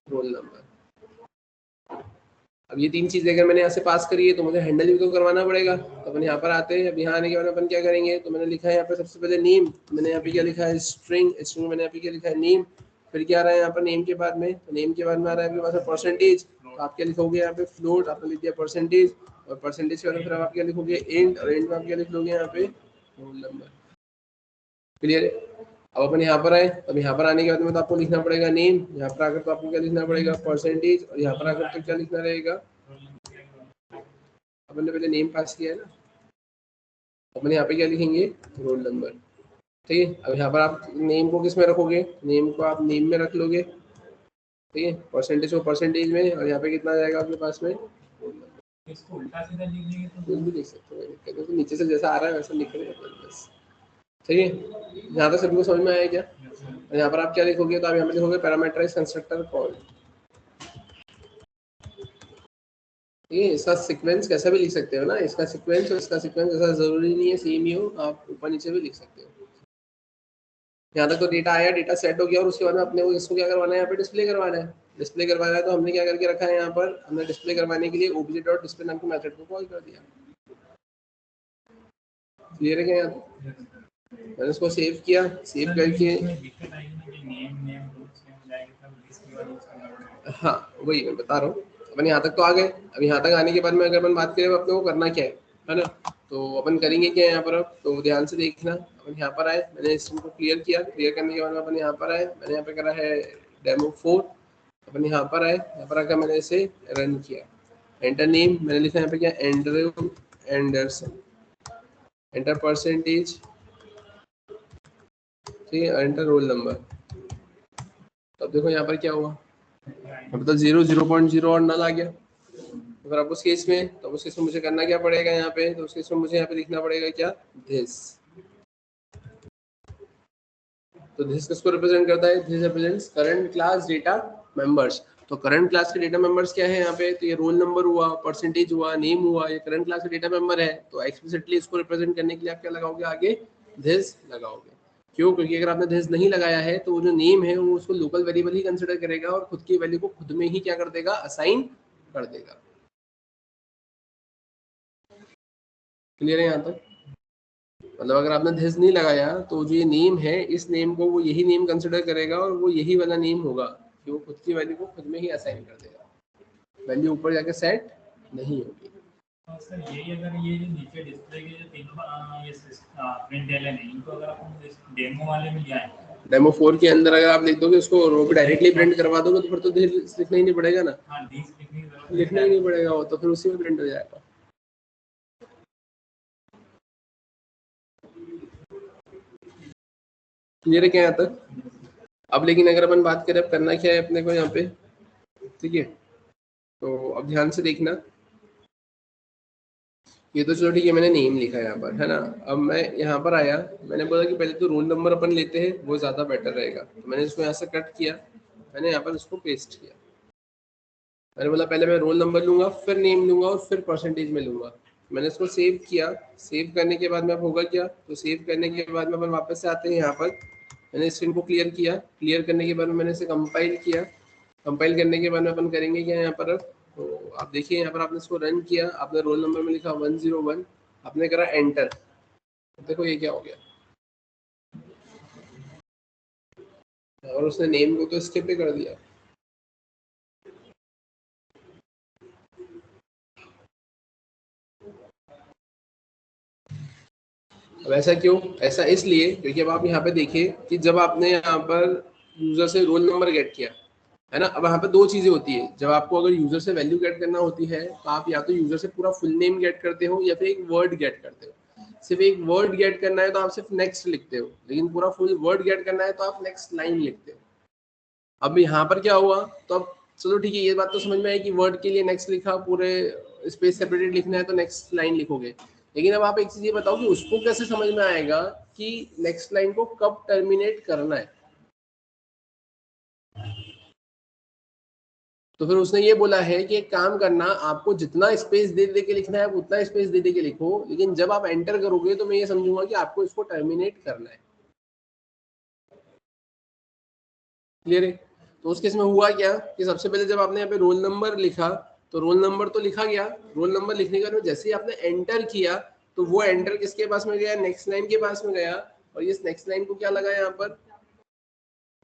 रोल नंबर। अब ये तीन चीजें अगर मैंने यहाँ से पास करी है, तो मुझे हैंडल भी तो करवाना पड़ेगा। तो अपन यहाँ पर आते हैं। अब यहाँ आने के बाद अपन क्या करेंगे, तो मैंने लिखा है यहाँ पर सबसे पहले नेम। मैंने यहाँ पे क्या लिखा है, स्ट्रिंग। स्ट्रिंग मैंने यहाँ पे क्या लिखा है, नेम। फिर क्या आ रहा है यहाँ पर नेम के बाद में, तो नेम के बाद में आ रहा है आपके पास परसेंटेज। तो आप क्या लिखोगे यहाँ पे, फ्लोट। आपने लिख दिया परसेंटेज, और परसेंटेज के बाद फिर आप क्या लिखोगे, इंट, और इंट में आप क्या लिख लोगे यहाँ पे, रोल नंबर। क्लियर है। अब अपन यहाँ पर आए। अब यहाँ पर आने के बाद में तो आपको लिखना पड़ेगा नेम। यहाँ पर आकर तो आपको क्या लिखना पड़ेगा, परसेंटेज, और यहाँ पर आकर तो क्या लिखना रहेगा, अपन ने पहले नेम पास किया है ना, अपन यहाँ पे क्या लिखेंगे, रोल नंबर। ठीक है। अब यहाँ पर आप नेम को किस में रखोगे, नेम को आप नेम में रख लोगे। ठीक है, परसेंटेज को परसेंटेज में, और यहाँ पे कितना जाएगा आपके पास में, इसको उल्टा सीधा लिख देंगे तो कुछ भी लिख सकते हो, तो नीचे से जैसा आ रहा है वैसा लिख रहे हैं बस। ठीक है, यहाँ तक सभी को समझ में आया क्या। यहाँ पर आप क्या लिखोगे, तो आप यहाँ पे लिखोगे पैरामीटराइज्ड कंस्ट्रक्टर कॉल। ये इसका सीक्वेंस कैसा भी लिख सकते हो ना, इसका सीक्वेंस और इसका सीक्वेंस ऐसा जरूरी नहीं है सेम ही हो, आप ऊपर नीचे भी लिख सकते हो। यहाँ तक तो डेटा आया, डेटा सेट हो गया, और उसके बाद में अपने को इसको क्या करवाना है, यहाँ पे डिस्प्ले करवाना है। डिस्प्ले करवाना है, तो हमने क्या करके रखा है, यहाँ पर हमने डिस्प्ले करवाने के लिए obj.display नाम के मेथड को कॉल कर दिया। क्लियर है क्या, यहाँ मैंने इसको सेव किया, सेव करके, हाँ वही मैं बता रहा हूँ। अपन यहाँ तक तो आ गए। अब यहाँ तक आने के बाद में अगर अपन बात करें अपने को करना क्या है ना, तो अपन करेंगे क्या यहाँ पर। अब तो ध्यान से देखना। अपन यहाँ पर आए, मैंने इस को क्लियर किया। क्लियर करने के बाद में अपन यहाँ पर आए, मैंने यहाँ पे करा है डेमो 4। अपन यहाँ पर आए, यहाँ पर आकर मैंने इसे रन किया। एंटर नेम मैंने लिखा यहाँ पे क्या, एंड्रयू एंडरसन। एंटर परसेंटेज, ठीक है, एंटर रोल नंबर। तो अब देखो यहाँ पर क्या हुआ, अब तो 0.0 और नल आ गया। अगर अब उस केस में, तो उस केस में मुझे करना क्या पड़ेगा यहाँ पे, तो उस केस में मुझे यहाँ पे लिखना पड़ेगा क्या, दिस। तो दिस किसको रिप्रेजेंट करता है, this represents current class data members. तो करंट क्लास के डेटा मेंबर्स क्या है यहाँ पे, तो ये रोल नंबर हुआ, परसेंटेज हुआ, नेम हुआ, ये करंट क्लास के डेटा मेंबर है। तो एक्सप्लिसिटली इसको रिप्रेजेंट करने के लिए आप क्या लगाओगे, आगे दिस लगाओगे। क्यों, क्योंकि अगर आपने दिस नहीं लगाया है, तो वो जो नेम है वो उसको लोकल वेरिएबल ही कंसिडर करेगा, और खुद की वैल्यू को खुद में ही क्या कर देगा, असाइन कर देगा। क्लियर है यहाँ तक। मतलब अगर आपने दिस नहीं लगाया, तो जो ये नेम है, इस नेम को वो यही नेम कंसिडर करेगा, और वो यही वाला नेम होगा कि वो खुद की वैल्यू को खुद में ही असाइन कर देगा, वैल्यू ऊपर जाके सेट नहीं होगी। सर यही अगर ये जो नीचे डिस्प्ले के जो तीनों ये प्रिंट एलन है, इनको अगर अपन डेमो वाले में जाए, डेमो 4 के अंदर अगर आप लिख दोगे उसको रो पे डायरेक्टली प्रिंट करवा दोगे तो फिर तो लिखना ही नहीं पड़ेगा ना। हाँ, लिखना ही नहीं पड़ेगा, वो तो फिर उसी में प्रिंट हो जाएगा। क्लियर है क्या यहाँ तक? अब लेकिन अगर अपन बात करें अब करना क्या है अपने को यहाँ पे, ठीक है, तो अब ध्यान से देखना। ये तो चलो ठीक है, मैंने नेम लिखा है यहाँ पर, है ना। अब मैं यहाँ पर आया, मैंने बोला कि पहले तो रोल नंबर अपन लेते हैं, वो ज़्यादा बेटर रहेगा। तो मैंने इसको यहाँ से कट किया, मैंने यहाँ पर इसको पेस्ट किया। मैंने बोला पहले मैं रोल नंबर लूँगा, फिर नेम लूँगा और फिर परसेंटेज में लूँगा। मैंने इसको सेव किया। सेव करने के बाद में अब होगा क्या, तो सेव करने के बाद में अपन वापस से आते हैं यहाँ पर। मैंने स्क्रीन को क्लियर किया। क्लियर करने के बाद में मैंने इसे कंपाइल किया। कंपाइल करने के बाद में अपन करेंगे क्या यहाँ पर, तो आप देखिए यहाँ पर आपने इसको रन किया, आपने रोल नंबर में लिखा 101, आपने करा एंटर। देखो ये क्या हो गया, और उसने नेम को तो स्किप ही कर दिया। अब ऐसा क्यों? ऐसा इसलिए क्योंकि अब आप यहाँ पे देखिए कि जब आपने यहाँ पर यूजर से रोल नंबर गेट किया है ना, अब यहाँ पे दो चीजें होती है। जब आपको अगर यूजर से वैल्यू गेट करना होती है तो आप या तो यूजर से पूरा फुल नेम गेट करते हो या फिर एक वर्ड गेट करते हो। सिर्फ एक वर्ड गेट करना है तो आप सिर्फ नेक्स्ट लिखते हो, लेकिन पूरा फुल वर्ड गेट करना है तो आप नेक्स्ट लाइन लिखते हो। अब यहाँ पर क्या हुआ, तो अब चलो ठीक है, ये बात तो समझ में आई कि वर्ड के लिए नेक्स्ट लिखा, पूरे स्पेस सेपरेटेड लिखना है तो नेक्स्ट लाइन लिखोगे। लेकिन अब आप एक चीज ये बताओ कि उसको कैसे समझ में आएगा कि नेक्स्ट लाइन को कब टर्मिनेट करना है। तो फिर उसने ये बोला है कि एक काम करना, आपको जितना स्पेस दे दे के लिखना है उतना स्पेस दे दे के लिखो, लेकिन जब आप एंटर करोगे तो मैं ये समझूंगा कि आपको इसको टर्मिनेट करना है। क्लियर है? तो उस केस में हुआ क्या कि सबसे पहले जब आपने यहाँ पे रोल नंबर लिखा तो रोल नंबर तो लिखा गया। रोल नंबर लिखने के बाद जैसे ही आपने एंटर किया तो वो एंटर किसके पास में गया, नेक्स्ट लाइन के पास में गया। और इस नेक्स्ट लाइन को क्या लगा यहाँ पर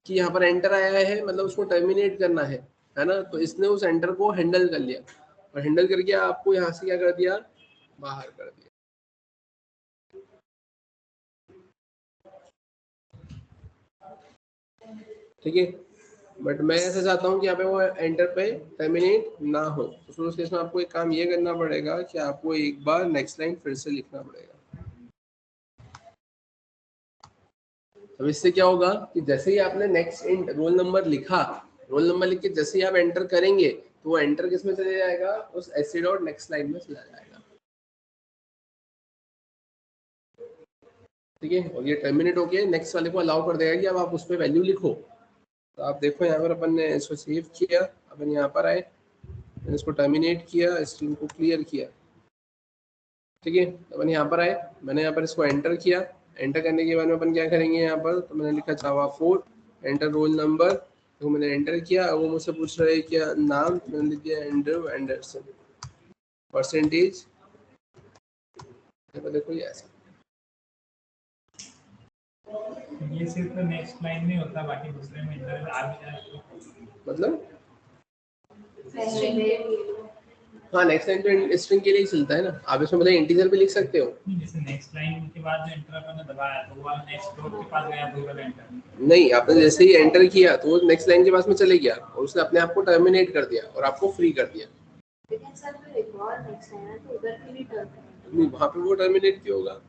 कि यहाँ पर एंटर आया है, मतलब उसको टर्मिनेट करना है ना। तो इसने उस एंटर को हैंडल कर लिया और हैंडल करके आपको यहाँ से क्या कर दिया, बाहर कर दिया। ठीक है, बट मैं ऐसा चाहता हूँ कि यहाँ पे वो एंटर पे टर्मिनेट ना हो, तो फिर उस केस में आपको एक काम ये करना पड़ेगा कि आपको एक बार नेक्स्ट लाइन फिर से लिखना पड़ेगा। तो इससे क्या होगा कि जैसे ही आपने नेक्स्ट इंट रोल नंबर लिखा, रोल नंबर लिख के जैसे ही आप एंटर करेंगे तो वो एंटर किस में चले जाएगा, उस एससी डॉट नेक्स्ट लाइन में चला जाएगा। ठीक है, और ये टर्मिनेट होके नेक्स्ट वाले को अलाउ कर देगा कि अब आप उस पर वैल्यू लिखो। तो आप देखो यहाँ पर अपन ने इसको सेव किया, अपन यहाँ पर आए, मैंने इसको टर्मिनेट किया, स्क्रीन को क्लियर किया। ठीक है, अपन यहाँ पर आए, मैंने यहाँ पर इसको एंटर किया। एंटर करने के बाद में अपन क्या करेंगे यहाँ पर, तो मैंने लिखा जावा 4, एंटर रोल नंबर, तो मैंने एंटर किया। वो मुझसे पूछ रहा है क्या नाम, मैंने लिख दिया एंड्रयू एंडरसन। परसेंटेज देखो ये ऐसा, ये सिर्फ नेक्स्ट लाइन में होता, बाकी दूसरे में इंटर आ भी जाए मतलब हाँ नेक्स्ट लाइन तो स्ट्रिंग के लिए ही चलता है ना। आप इसमें मतलब इंटीजर भी लिख सकते हो। जैसे नेक्स्ट लाइन के बाद जो एंटर आपने दबाया तो वो नेक्स्ट डॉट के पास गया, तो वाला एंटर नहीं, आपने जैसे ही एंटर किया तो वो नेक्स्ट लाइन के पास में चले गया और उसने अपने आप को टर्मिनेट कर दिया और आपको फ्री कर दिया। लेकिन सर तो एक और नेक्स्ट लाइन है तो उधर के लिए टर्मिनेट नहीं, वहाँ पे वो टर्मिनेट क्यों होगा,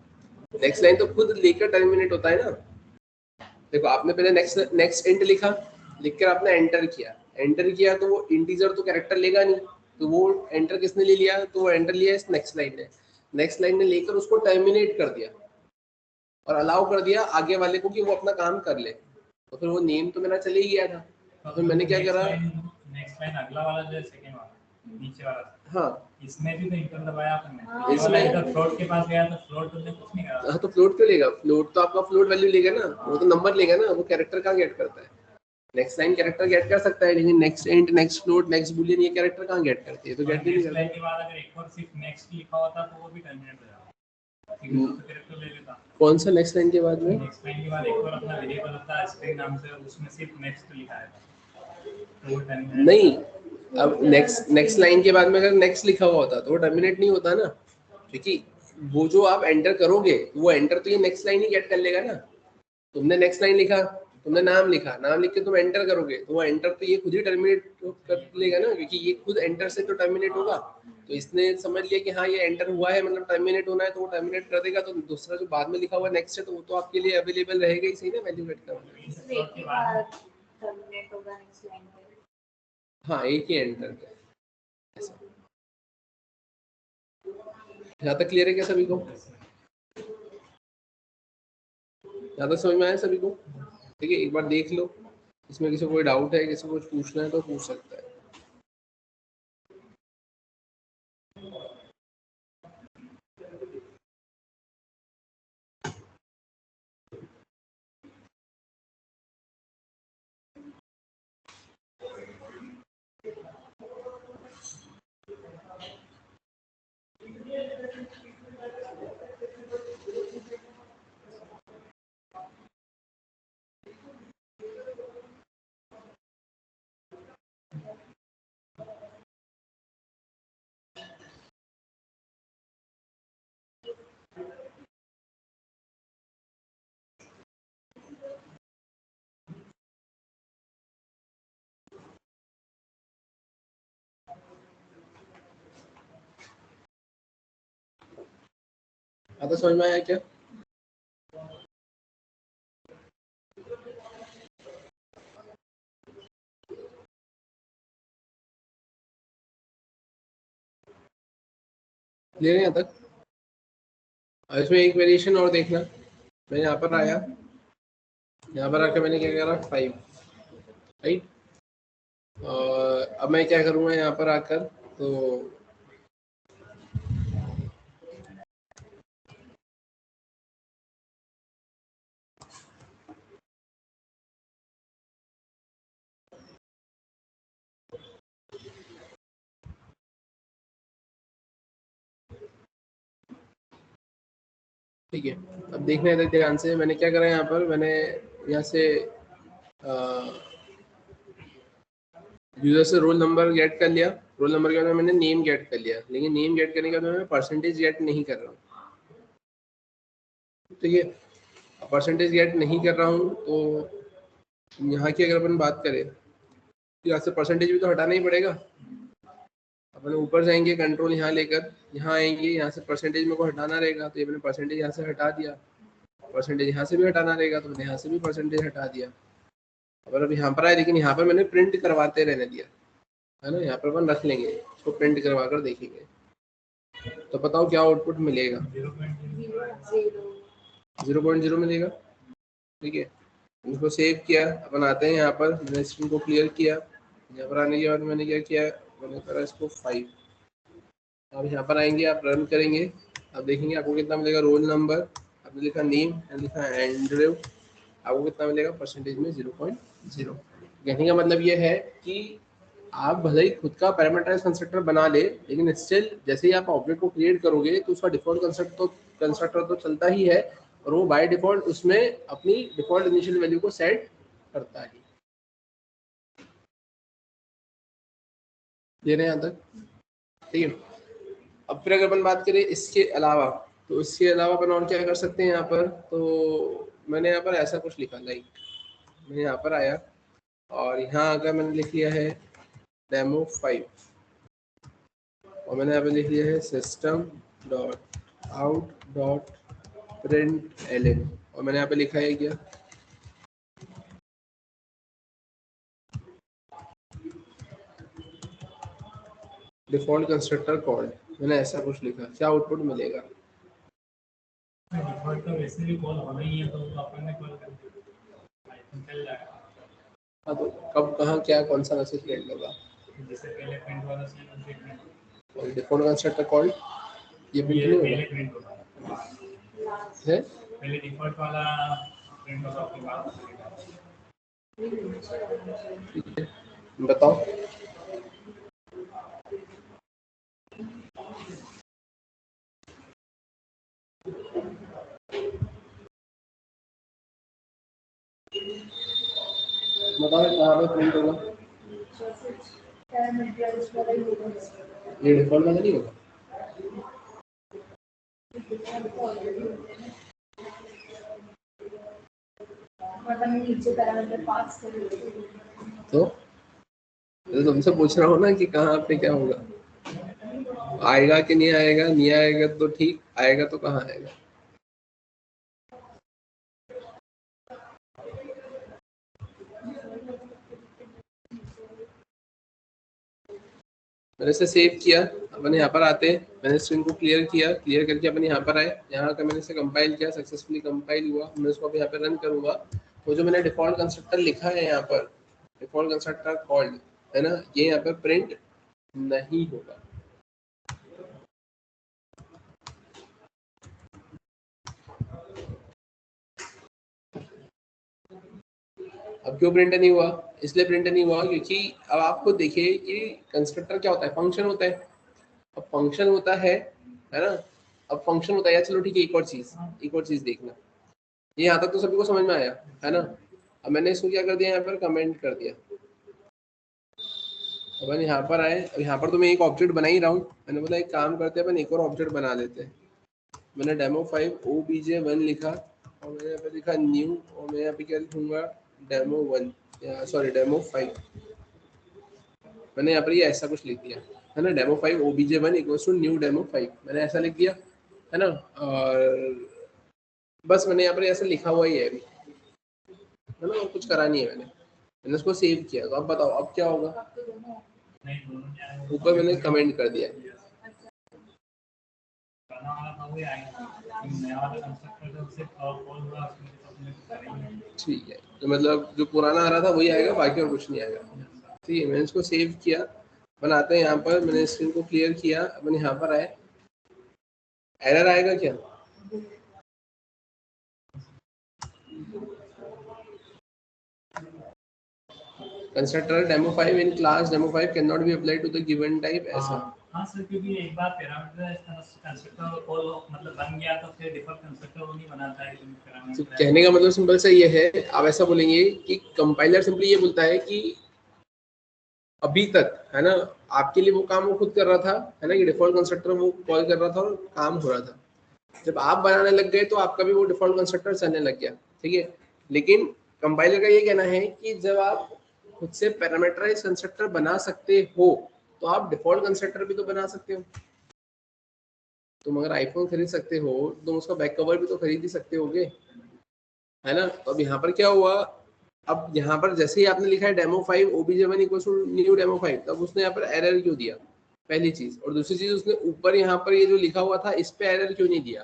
नेक्स्ट लाइन तो खुद लेकर टर्मिनेट होता है ना। देखो आपने पहले नेक्स्ट इंट लिखा, लिखकर आपने एंटर किया, एंटर किया तो वो इंटीजर तो कैरेक्टर लेगा नहीं, तो वो एंटर किसने ले लिया, तो वो एंटर लिया इस नेक्स्ट लाइन ने। नेक्स्ट लाइन ने लेकर उसको टर्मिनेट कर दिया और अलाउ कर दिया आगे वाले को कि वो अपना काम कर ले। तो फिर वो नेम तो मेरा चले ही गया था। तो फिर मैंने क्या करा, नेक्स्ट लाइन अगला वाला जो सेकंड वाला नीचे वाला, हाँ इसमें भी तो इंटर दबाया आपने, इसमें तो फ्लोट के पास गया तो फ्लोट तुमने कुछ नहीं करा। हाँ तो फ्लोट क्यों लेगा, फ्लोट तो आपका फ्लोट वैल्यू लेगा ना, वो तो नंबर लेगा ना, वो कैरेक्टर कहाँ गेट करता है। नेक्स्ट लाइन कैरेक्टर गेट कर सकता है, लेकिन next int, next float, next Boolean ये कैरेक्टर कहाँ गेट करती है, तो गेट नहीं करता। लाइन के बाद अगर एक और सिर्फ नेक्स्ट लिखा होता तो वो भी टर्मिनेट हो जाता, ठीक है, तो कैरेक्टर ले लेता। कौन सा नेक्स्ट लाइन के बाद में, नेक्स्ट लाइन के बाद एक और अपना वेरिएबल होता है स्ट्रिंग नाम से, उसमें सिर्फ नेक्स्ट लिखा है तो वो टर्मिनेट नहीं, अब नेक्स्ट लाइन के बाद में अगर नेक्स्ट लिखा हुआ होता तो वो टर्मिनेट नहीं होता ना, क्योंकि वो जो आप एंटर करोगे वो एंटर तो ये नेक्स्ट लाइन ही गेट कर लेगा ना। तुमने नेक्स्ट लाइन लिखा, तुमने नाम लिखा, नाम लिख के तुम एंटर करोगे तो वो एंटर तो ये खुद ही टर्मिनेट कर लेगा ना, क्योंकि ये खुद एंटर से तो टर्मिनेट होगा। तो इसने समझ लिया कि हाँ ये एंटर हुआ है मतलब टर्मिनेट होना है, तो वो टर्मिनेट कर देगा। तो दूसरा जो बाद में लिखा हुआ नेक्स्ट है तो वो तो आपके लिए अवेलेबल रहेगा ही सही ना, वैल्यू गेट करना। इसमें एक ही बार टर्मिनेट होगा नेक्स्ट लाइन पे। हाँ एक ही एंटर है ऐसा। यहाँ तक क्लियर है क्या सभी को? यहाँ तक समझ में आया सभी को? ठीक है, एक बार देख लो, इसमें किसी को कोई डाउट है, किसी को कुछ पूछना है तो पूछ सकता है। आता समझ में आया क्या? क्लियर है यहाँ तक? और इसमें एक वेरिएशन और देखना, मैं यहाँ पर आया, यहाँ पर आकर मैंने क्या करा 5, राइट। और अब मैं क्या करूँगा यहाँ पर आकर, तो ठीक है, अब देखना है ध्यान से। मैंने क्या करा यहाँ पर, मैंने यहाँ से यूजर से रोल नंबर गेट कर लिया, रोल नंबर के बाद मैंने नेम गेट कर लिया, लेकिन नेम गेट करने के बाद मैं परसेंटेज गेट नहीं कर रहा हूँ। ठीक है, परसेंटेज गेट नहीं कर रहा हूँ तो यहाँ की अगर अपन बात करें तो यहाँ से परसेंटेज भी तो हटाना ही पड़ेगा। अपन ऊपर जाएंगे, कंट्रोल यहाँ लेकर यहाँ आएंगे, यहाँ से परसेंटेज मेरे को हटाना रहेगा, तो ये मैंने परसेंटेज यहाँ से हटा दिया। परसेंटेज यहाँ से भी हटाना रहेगा तो मैंने यहाँ से भी परसेंटेज हटा दिया। अब यहाँ पर आए, लेकिन यहाँ पर मैंने प्रिंट करवाते रहने दिया, है ना। यहाँ पर अपन रख लेंगे, इसको प्रिंट करवा कर देखेंगे तो बताओ क्या आउटपुट मिलेगा? 0.0 मिलेगा। ठीक है, इसको सेव किया, अपन आते हैं यहाँ पर, मैंने स्क्रीन को क्लियर किया। यहाँ पर आने के बाद मैंने क्या किया, मैंने करा इसको 5। अब यहाँ पर आएंगे, आप रन करेंगे, अब देखेंगे आपको कितना मिलेगा। रोल नंबर आपने लिखा, नेम लिखा एंड्रयू, आपको कितना मिलेगा? परसेंटेज में 0.0। कहने का मतलब ये है कि आप भले ही खुद का पैरामीटराइज कंस्ट्रक्टर बना ले, लेकिन स्टिल जैसे ही आप ऑब्जेक्ट को क्रिएट करोगे तो उसका डिफॉल्ट कंस्ट्रक्टर तो चलता ही है, और वो बाय डिफॉल्ट उसमें अपनी डिफॉल्ट इनिशियल वैल्यू को सेट करता है। दे रहे हैं यहाँ तक? ठीक है, अब फिर अगर अपन बात करें इसके अलावा, तो इसके अलावा अपन और क्या कर सकते हैं यहाँ पर। तो मैंने यहाँ पर ऐसा कुछ लिखा, लाइक मैं यहाँ पर आया और यहाँ आकर मैंने लिख लिया है डेमो 5, और मैंने यहाँ पे लिख लिया है system dot out dot print L N, और मैंने यहाँ पे लिखा है क्या, डिफॉल्ट कंस्ट्रक्टर कॉल्ड। मैंने ऐसा कुछ लिखा, क्या आउटपुट मिलेगा? डिफॉल्ट तो वैसे भी कॉल होना ही है, तो अपन ने कॉल कर दिया, आई थिंक चल जाएगा। हाँ, तो कब कहाँ क्या कौन सा मैसेज प्रिंट होगा? जैसे पहले प्रिंट वाला सीन प्रिंट, और डिफॉल्ट कंस्ट्रक्टर कॉल्ड ये प्रिंट नहीं पहले होगा प्रिंट होगा है? पहले डिफॉल्ट वाला प्रिंट होगा, उसके बाद ठीक है, बताओ। बताओ कहाँ पे प्रिंट होगा? ये डिफॉल्ट वाला नहीं होगा। तो तुमसे पूछ रहा हूँ ना कि कहाँ पे क्या होगा, आएगा कि नहीं आएगा, नहीं आएगा तो ठीक, आएगा तो कहाँ आएगा। मैंने इसे सेव किया, अपन यहाँ पर आते हैं, मैंने स्क्रीन को क्लियर किया, क्लियर करके अपन यहाँ पर आए, यहाँ का मैंने इसे कंपाइल किया, सक्सेसफुली कंपाइल हुआ। मैं इसको यहाँ पे रन करूँगा, तो जो मैंने डिफॉल्ट कंस्ट्रक्टर लिखा है यहाँ पर, डिफॉल्ट कंस्ट्रक्टर कॉल्ड है ना, ये यहाँ पर प्रिंट नहीं होगा। अब क्यों प्रिंट नहीं हुआ? इसलिए प्रिंट नहीं हुआ क्योंकि अब आप खुद देखिए कि कंस्ट्रक्टर क्या होता है, फंक्शन होता है। अब फंक्शन होता है ना, अब फंक्शन होता है या चलो ठीक है, एक और चीज देखना, ये यहाँ तक तो सभी को समझ में आया है ना। अब मैंने इसको क्या कर दिया, यहाँ पर कमेंट कर दिया। अपन यहाँ पर आए, अब यहाँ पर तो मैं एक ऑब्जेक्ट बना ही रहा हूँ, मैंने बोला एक काम करते हैं अपन एक और ऑब्जेक्ट बना लेते हैं। मैंने demo5 obj1 लिखा और मैंने यहाँ पे लिखा न्यू, और मैं यहाँ पे क्या लिखूंगा, demo1 सॉरी demo5। मैंने यहाँ पर ये ऐसा कुछ लिख दिया है ना, demo5 obj1 equals to new demo5, मैंने ऐसा लिख दिया है ना। और बस मैंने यहाँ पर ऐसा लिखा हुआ ही है अभी है ना, और कुछ करा नहीं है मैंने उसको सेव किया। तो अब बताओ अब क्या होगा, ऊपर मैंने कमेंट कर दिया। ठीक है, तो मतलब जो पुराना आ रहा था वही आएगा, बाकी और कुछ नहीं आएगा। ठीक है, मैंने इसको सेव किया, बनाते हैं यहाँ पर, मैंने स्क्रीन को क्लियर किया, अपन यहाँ पर आए, एरर आएगा क्या? Constructor demo5 in class demo5 cannot be applied to the given type ऐसा। हाँ सर, क्योंकि एक बार पैरामीटर कंस्ट्रक्टर कॉल मतलब बन गया तो फिर डिफॉल्ट कंस्ट्रक्टर वो नहीं बनाता है। तो कहने का मतलब सिंपल सा ये है, आप ऐसा बोलेंगे कि कंपाइलर सिंपली ये बोलता है कि अभी तक है ना आपके लिए वो काम वो खुद कर रहा था है ना, कि डिफॉल्ट कंस्ट्रक्टर वो कॉल कर रहा था और काम हो रहा था। जब आप बनाने लग गए तो आपका भी वो डिफॉल्ट कंस्ट्रक्टर चलने लग गया। ठीक है, लेकिन कंपाइलर का ये कहना है कि जब आप खुद से पैरामीटराइज कंस्ट्रक्टर बना सकते हो तो आप डिफॉल्ट कंस्ट्रक्टर भी तो बना सकते हो। तुम अगर आईफोन खरीद सकते हो तुम उसका बैक कवर भी तो खरीद ही सकते होगे है ना। तो अब यहाँ पर क्या हुआ, अब यहाँ पर जैसे ही आपने लिखा है demo5 obj1 equals to new demo5, तब उसने यहाँ पर एरर क्यों दिया, पहली चीज। और दूसरी चीज उसने ऊपर यहाँ पर ये जो लिखा हुआ था इस पे एरर क्यों नहीं दिया।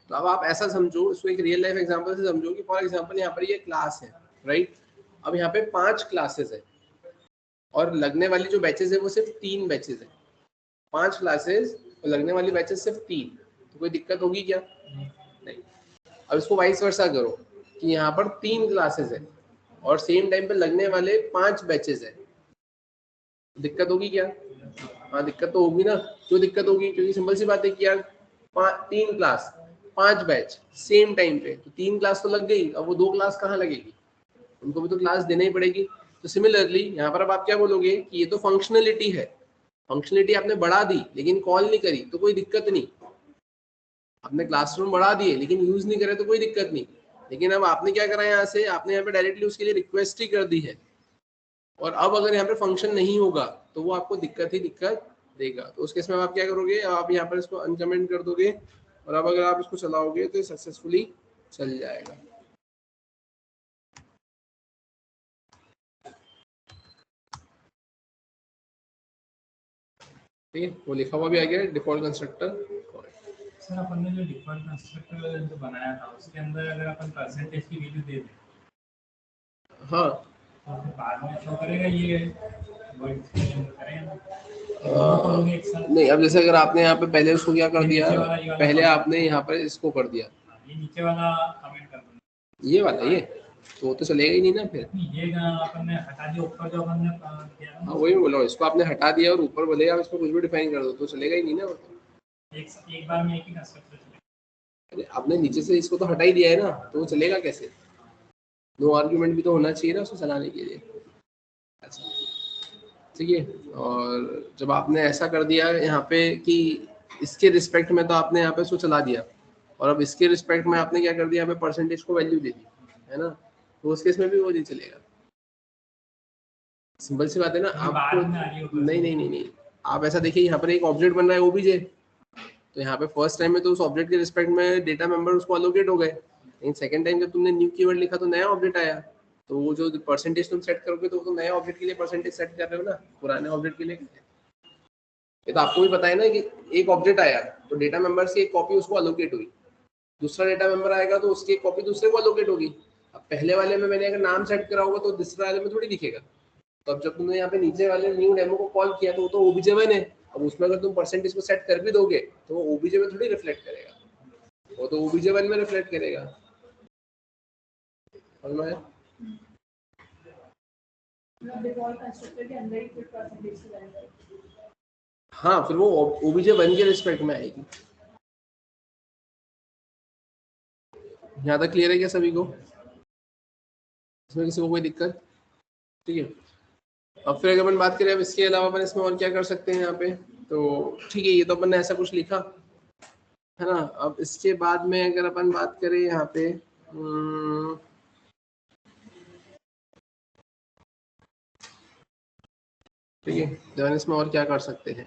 तो अब आप ऐसा समझो, इसको एक रियल लाइफ एग्जांपल से समझो कि फॉर एग्जांपल यहाँ पर ये क्लास है राइट। अब यहाँ पे 5 क्लासेस है और लगने वाली जो बैचेस है वो सिर्फ 3 बैचेस है। 5 क्लासेस और लगने वाली बैचेस सिर्फ 3, तो कोई दिक्कत होगी क्या? नहीं। अब इसको वाइस वर्सा करो कि यहाँ पर 3 क्लासेस है और सेम टाइम पे लगने वाले 5 बैचेस है, दिक्कत होगी क्या? हाँ दिक्कत तो होगी ना। क्यों दिक्कत होगी? क्योंकि सिंपल सी बात है कि यार 3 क्लास 5 बैच सेम टाइम पे, तो 3 क्लास तो लग गई, अब वो 2 क्लास कहाँ लगेगी, उनको भी तो क्लास देना ही पड़ेगी। तो सिमिलरली यहाँ पर अब आप क्या बोलोगे कि ये तो फंक्शनलिटी है, फंक्शनलिटी आपने बढ़ा दी लेकिन कॉल नहीं करी तो कोई दिक्कत नहीं। आपने क्लासरूम बढ़ा दिए लेकिन यूज नहीं करे तो कोई दिक्कत नहीं। लेकिन अब आपने क्या करा, यहाँ से आपने यहाँ पे डायरेक्टली उसके लिए रिक्वेस्ट ही कर दी है, और अब अगर यहाँ पे फंक्शन नहीं होगा तो वो आपको दिक्कत ही दिक्कत देगा। तो उस केस में आप क्या करोगे, आप यहाँ पर इसको अनकमेंट कर दोगे और अब अगर आप इसको चलाओगे तो सक्सेसफुली चल जाएगा। ठीक है, वो लिखा हुआ भी आ गया डिफॉल्ट कंस्ट्रक्टर। सर अपन ने जो डिफॉल्ट कंस्ट्रक्टर जो बनाया था उसके अंदर अगर अपन परसेंटेज की वैल्यू दे दें हाँ तो फिर बाद में शो करेगा ये नहीं। अब जैसे अगर आपने यहाँ पे पहले उसको क्या कर दिया, पहले आपने यहाँ पर इसको कर दिया, ये नीचे वाला कमेंट कर दो, ये वाला ये तो चलेगा ही नहीं ना फिर। ये अपन ने हटा दिया ऊपर जो अपन ने किया ना। हाँ वही बोला हूँ, इसको आपने हटा दिया और ऊपर बोले आप इसको कुछ भी डिफाइन कर दो तो चलेगा ही नहीं ना। एक बार में एक ही कंस्ट्रक्टर चलेगा। अरे आपने नीचे से इसको तो हटा ही दिया है ना, तो वो चलेगा कैसे? नो आर्ग्यूमेंट भी तो होना चाहिए ना उसको चलाने के लिए। अच्छा ठीक है। और जब आपने ऐसा कर दिया यहाँ पे कि इसके रिस्पेक्ट में, तो आपने यहाँ पे उसको चला दिया, और अब इसके रिस्पेक्ट में आपने क्या कर दिया, यहाँ पे परसेंटेज को वैल्यू दे दी, है ना, तो उस केस में भी वो नहीं चलेगा। सिंपल सी बात है ना। आपको नहीं, आप ऐसा देखिए, यहाँ पर एक ऑब्जेक्ट बन रहा है ओबीजे, तो यहाँ पे फर्स्ट टाइम में तो उस ऑब्जेक्ट के रिस्पेक्ट में डेटा मेंबर उसको अलोकेट हो गए, लेकिन सेकंड टाइम जब तुमने न्यू कीवर्ड लिखा तो नया ऑब्जेक्ट आया, तो वो जो परसेंटेज तुम सेट करोगे तो नए ऑब्जेक्ट के लिए परसेंटेज सेट कर रहे हो ना, पुराने ऑब्जेक्ट के लिए। ये तो आपको भी पता है ना कि एक ऑब्जेक्ट आया तो डेटा मेंबर्स की एक कॉपी उसको अलोकेट हुई, दूसरा डेटा मेंबर आएगा तो उसकी एक कॉपी दूसरे को अलोकेट होगी। अब पहले वाले में मैंने अगर नाम सेट करा होगा तो दूसरे वाले में थोड़ी दिखेगा। तो अब जब तुमने यहाँ पे नीचे वाले न्यू डेमो को कॉल किया तो वो तो ओबीजे1 है, अब उसमें अगर तुम परसेंटेज को सेट कर भी दोगे तो वो ओबीजे में थोड़ी रिफ्लेक्ट करेगा, वो तो ओबीजे1 में रिफ्लेक्ट करेगा। समझ में आया? डिफॉल्ट कंस्ट्रक्टर के अंदर ही फिर परसेंटेज की वैल्यू, हाँ, फिर वो ओबीजे1 के रिस्पेक्ट में आएगी। यहाँ तक क्लियर है क्या सभी को? इसमें किसी को कोई दिक्कत? ठीक है। अब फिर अगर अपन बात करें अब इसके अलावा अपन इसमें और क्या कर सकते हैं यहाँ पे, तो ठीक है, ये तो अपन ने ऐसा कुछ लिखा है ना। अब इसके बाद में अगर अपन बात करें यहाँ पे ठीक है, तो इसमें और क्या कर सकते हैं,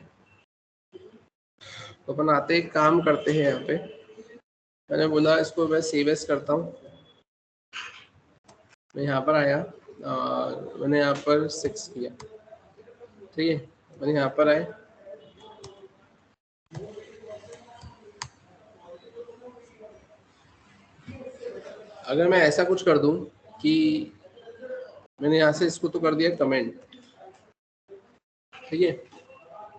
तो अपन आते एक काम करते हैं। यहाँ पे मैंने बोला इसको मैं सेव एज करता हूँ, मैं यहाँ पर आया और मैंने यहाँ पर 6 किया, ठीक है, मैंने यहाँ पर आए, अगर मैं ऐसा कुछ कर दूं कि मैंने यहाँ से इसको तो कर दिया कमेंट, ठीक है,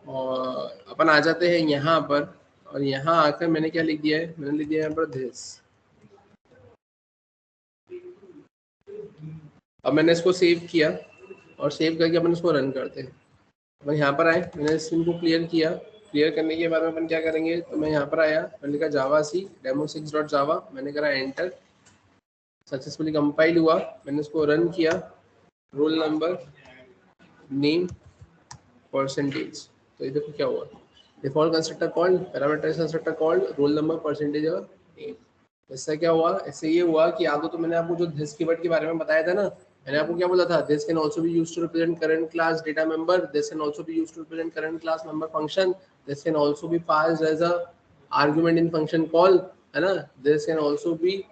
और अपन आ जाते हैं यहाँ पर, और यहाँ आकर मैंने क्या लिख दिया है, मैंने लिख दिया यहाँ पर दिस। अब मैंने इसको सेव किया और सेव करके अपन इसको रन करते हैं। अपन यहाँ पर आए, मैंने स्क्रीन को क्लियर किया, क्लियर करने के बाद में अपन क्या करेंगे, तो मैं यहाँ पर आया, मैंने लिखा जावा सी demo6.java, मैंने करा एंटर, सक्सेसफुली कंपाइल हुआ, मैंने इसको रन किया, रोल नंबर नेम परसेंटेज, तो ये देखो क्या हुआ, default constructor called, parameterized constructor called, roll number percentage और नेम। इससे क्या हुआ, इससे ये हुआ कि याद हो तो मैंने आपको जो दिस कीवर्ड के बारे में बताया था ना, मैंने आपको क्या बोला था, this can also be used to represent current class data member, this can also be used to represent current class member function, this can also be passed as a argument in function call, है ना, this can also be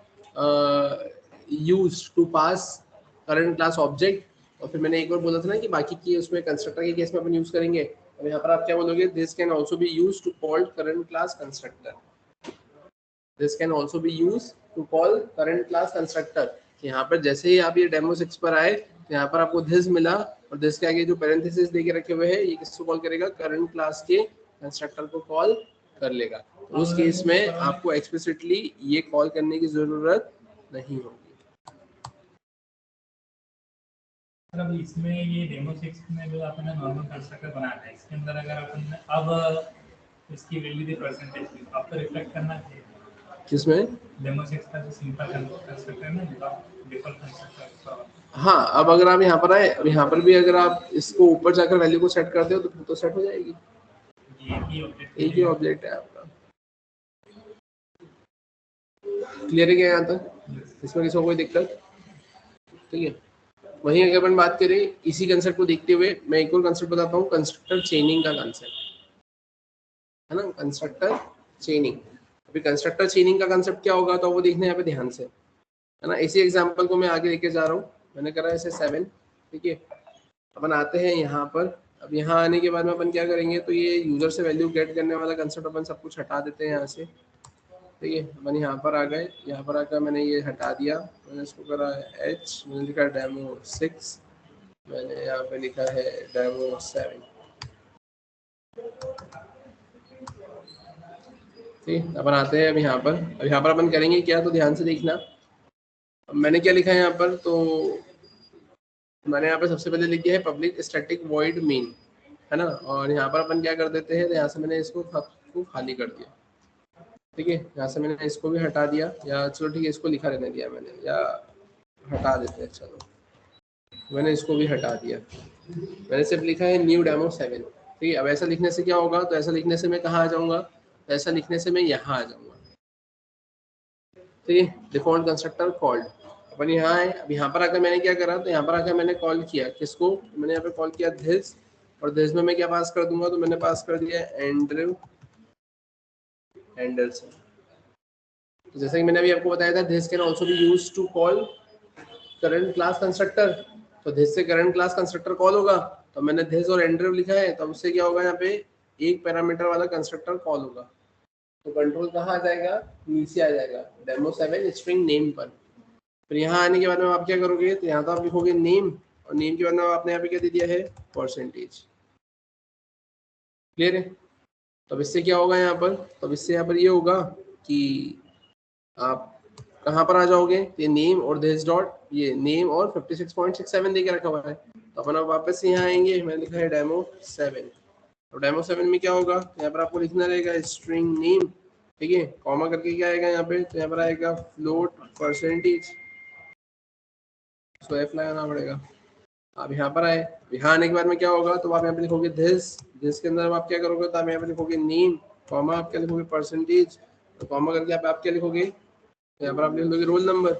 used to pass current class object. और फिर मैंने एक और बोला था ना कि बाकी की उसमें कंस्ट्रक्टर के केस में अपन यूज करेंगे, और यहाँ पर आप क्या बोलोगे, this can also be used to call current class constructor, this can also be used to call current class constructor. यहाँ पर जैसे ही आप ये डेमो6 पर आए तो यहाँ पर आपको दिस मिला, और दिस के आगे जो पैरेंथेसिस देके रखे हुए हैं, ये किसको कॉल करेगा, करंट क्लास के कंस्ट्रक्टर को कॉल कर लेगा। तो उस केस में आपको एक्सप्लिसिटली ये कॉल करने की जरूरत नहीं होगी। मतलब इसमें ये डेमो6 में जो आपने नॉर्मल कंस्ट्रक्टर बनाया था, इसके अंदर अगर अपन अब इसकी वैल्यू दे परसेंटेज की, तो आपको रिफ्लेक्ट करना चाहिए किसमें, डेमो6 का जो सिंपल कंस्ट्रक्टर है ना, डिफॉल्ट कंस्ट्रक्टर। हाँ, अब अगर आप यहाँ पर आए, अब यहाँ पर भी अगर आप इसको ऊपर जाकर वैल्यू को सेट करते हो तो सेट हो जाएगी, एक ही ऑब्जेक्ट है आपका। क्लियर है क्या यहाँ तक, इसमें किसी को कोई दिक्कत? ठीक है। वहीं अगर अपन बात करें इसी कंसेप्ट को देखते हुए, मैं एक और कंसेप्ट बताता हूँ, कंस्ट्रक्टर चेनिंग का कंसेप्ट, है ना, कंस्ट्रक्टर चेनिंग। अभी कंस्ट्रक्टर चेनिंग का कंसेप्ट क्या होगा तो वो देखना है यहाँ पे ध्यान से, है ना। इसी एग्जांपल को मैं आगे लेके जा रहा हूँ, मैंने करा इसे 7, ठीक है। अपन आते हैं यहाँ पर, अब यहाँ आने के बाद में अपन क्या करेंगे, तो ये यूजर से वैल्यू गेट करने वाला कंसेप्ट अपन सब कुछ हटा देते हैं यहाँ से, ठीक है। अपन यहाँ पर आ गए, यहाँ पर आकर मैंने ये हटा दिया, मैंने इसको करा H, मैंने लिखा डेमो6, मैंने यहाँ पे लिखा है डेमो7, ठीक। अपन आते हैं अब यहाँ पर, अब यहाँ पर अपन करेंगे क्या, तो ध्यान से देखना। अब मैंने क्या लिखा है यहाँ पर, तो मैंने यहाँ पे सबसे पहले लिख दिया है पब्लिक स्टैटिक वॉइड मेन, है ना, और यहाँ पर अपन क्या कर देते हैं, तो यहाँ से मैंने इसको खाली कर दिया, ठीक है। यहाँ से मैंने इसको भी हटा दिया, या चलो ठीक है इसको लिखा रहने दिया मैंने, या हटा देते हैं, चलो मैंने इसको भी हटा दिया, मैंने सिर्फ लिखा है न्यू डेमो 7। ठीक है, अब ऐसा लिखने से क्या होगा, तो ऐसा लिखने से मैं कहाँ आ जाऊंगा, तो ऐसा लिखने से मैं यहाँ आ जाऊंगा। ठीक है, डिफॉल्ट कंस्ट्रक्टर कॉल्ड, अपन यहाँ आए। अब यहाँ पर आकर मैंने क्या करा, तो यहाँ पर आकर मैंने कॉल किया किसको, मैंने यहाँ पे कॉल किया दिस, और दिस में मैं क्या पास कर दूंगा, तो मैंने पास कर दिया एंड्रयू एंडरसन। तो जैसे कि मैंने अभी आपको बताया था, this can also be used to call current class constructor. तो दिस से करंट क्लास कंस्ट्रक्टर कॉल होगा, तो मैंने दिस और एंड्रयू लिखा है, तो उससे क्या होगा, यहाँ पे एक पैरामीटर वाला कंस्ट्रक्टर कॉल होगा। तो कंट्रोल कहाँ आ जाएगा, नीचे आ जाएगा डेमो 7 स्ट्रिंग नेम पर। फिर यहाँ आने के बाद में आप क्या करोगे, तो यहाँ तो आप लिखोगे नेम, और नेम के बाद में आपने यहाँ पे क्या दे दिया है, परसेंटेज। क्लियर है। तो अब इससे क्या होगा यहाँ पर, तो अब इससे यहाँ पर ये होगा कि आप कहाँ पर आ जाओगे, ये नेम और दिस डॉट, ये नेम और 56.67 दे के रखा हुआ है। तो अपन अब वापस यहाँ आएंगे, मैंने लिखा है डेमो 7। तो डेमो 7 में क्या होगा, यहाँ पर आपको लिखना रहेगा स्ट्रिंग नेम, ठीक है, कॉमा करके क्या आएगा यहाँ पे, तो यहाँ पर आएगा फ्लोट परसेंटेज, तो एफ लगाना पड़ेगा। आप यहाँ पर आए, यहाँ आने के बाद में क्या होगा, तो आप यहाँ पे लिखोगे दिस के अंदर आप क्या करोगे, तो आप यहाँ पे लिखोगे नेम, कॉमा आप क्या लिखोगे परसेंटेज, तो कॉमा करके आप क्या लिखोगे, तो यहाँ पर आप लिख दोगे रोल नंबर,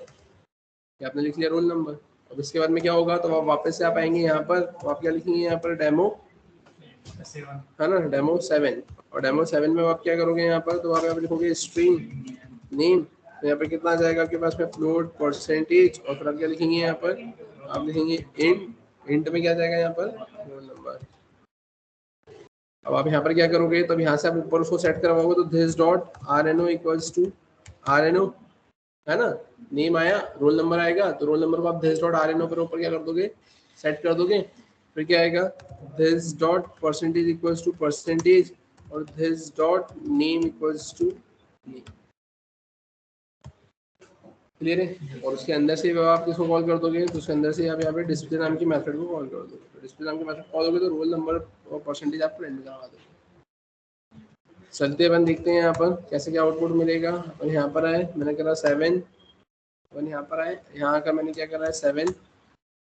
आपने लिख लिया रोल नंबर। अब इसके बाद में क्या होगा, तो आप वापस से आप आएंगे यहाँ पर, तो आप क्या लिखेंगे यहाँ पर डेमो, है ना, डेमो 7। और डेमो 7 में आप क्या करोगे यहाँ पर, तो आप यहाँ पे लिखोगे स्ट्रिंग नेम, तो यहाँ पे कितना आ जाएगा आपके पास में, फ्लोट परसेंटेज, और फिर आप क्या लिखेंगे यहाँ पर, आप लिखेंगे इंट में क्या जाएगा यहाँ पर, रोल नंबर। अब आप यहाँ पर क्या करोगे, तो यहाँ से आप ऊपर उसको सेट करवाओगे, तो this dot RNO equals to RNO, है ना, नेम आया, रोल नंबर आएगा, तो रोल नंबर को आप दिस डॉट RNO पर ऊपर क्या कर दोगे, सेट कर दोगे। फिर क्या आएगा, this dot percentage equals to percentage, और this dot name equals to name. Clear है। और उसके अंदर से आप किसको कॉल कर दोगे, तो उसके अंदर से आप यहाँ पे डिस्प्ले नाम की मेथड को कॉल कर दोगे। डिस्प्ले नाम की मेथड कॉल दोगे तो रोल नंबर और परसेंटेज आप प्रिंट करवा दोगे। चलते अपन देखते हैं यहाँ पर कैसे क्या आउटपुट मिलेगा। अपन यहाँ पर आए, मैंने करा 7, अपन यहाँ पर आए, यहाँ का मैंने क्या करा है 7,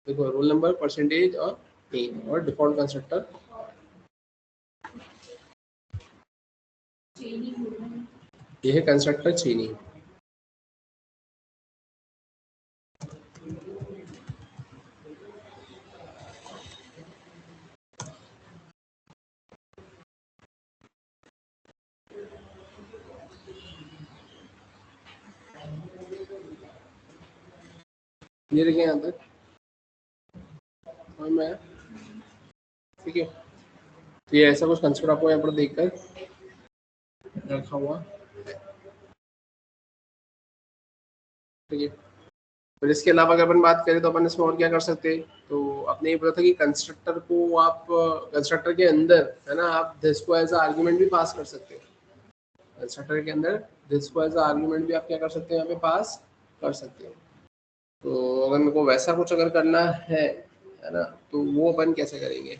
देखो रोल नंबर परसेंटेज और नेम और डिफॉल्ट कंस्ट्रक्टर। ये है कंस्ट्रक्टर चेनिंग। ये देखिए यहाँ तक और मैं, ठीक है, तो ये ऐसा कुछ कंस्ट्रक्टर आपको यहाँ पर देखकर रखा हुआ, ठीक है। फिर इसके अलावा अगर अपन बात करें तो अपन इसमें और क्या कर सकते हैं, तो आपने ये बोला था कि कंस्ट्रक्टर को आप कंस्ट्रक्टर के अंदर, है ना, आप दिस को एज आर्गुमेंट भी पास कर सकते हैं। कंस्ट्रक्टर के अंदर दिस को एज आर्गुमेंट भी आप क्या कर सकते हैं, यहाँ पे पास कर सकते हैं। तो अगर मेरे को वैसा कुछ अगर करना है ना, तो वो अपन कैसे करेंगे,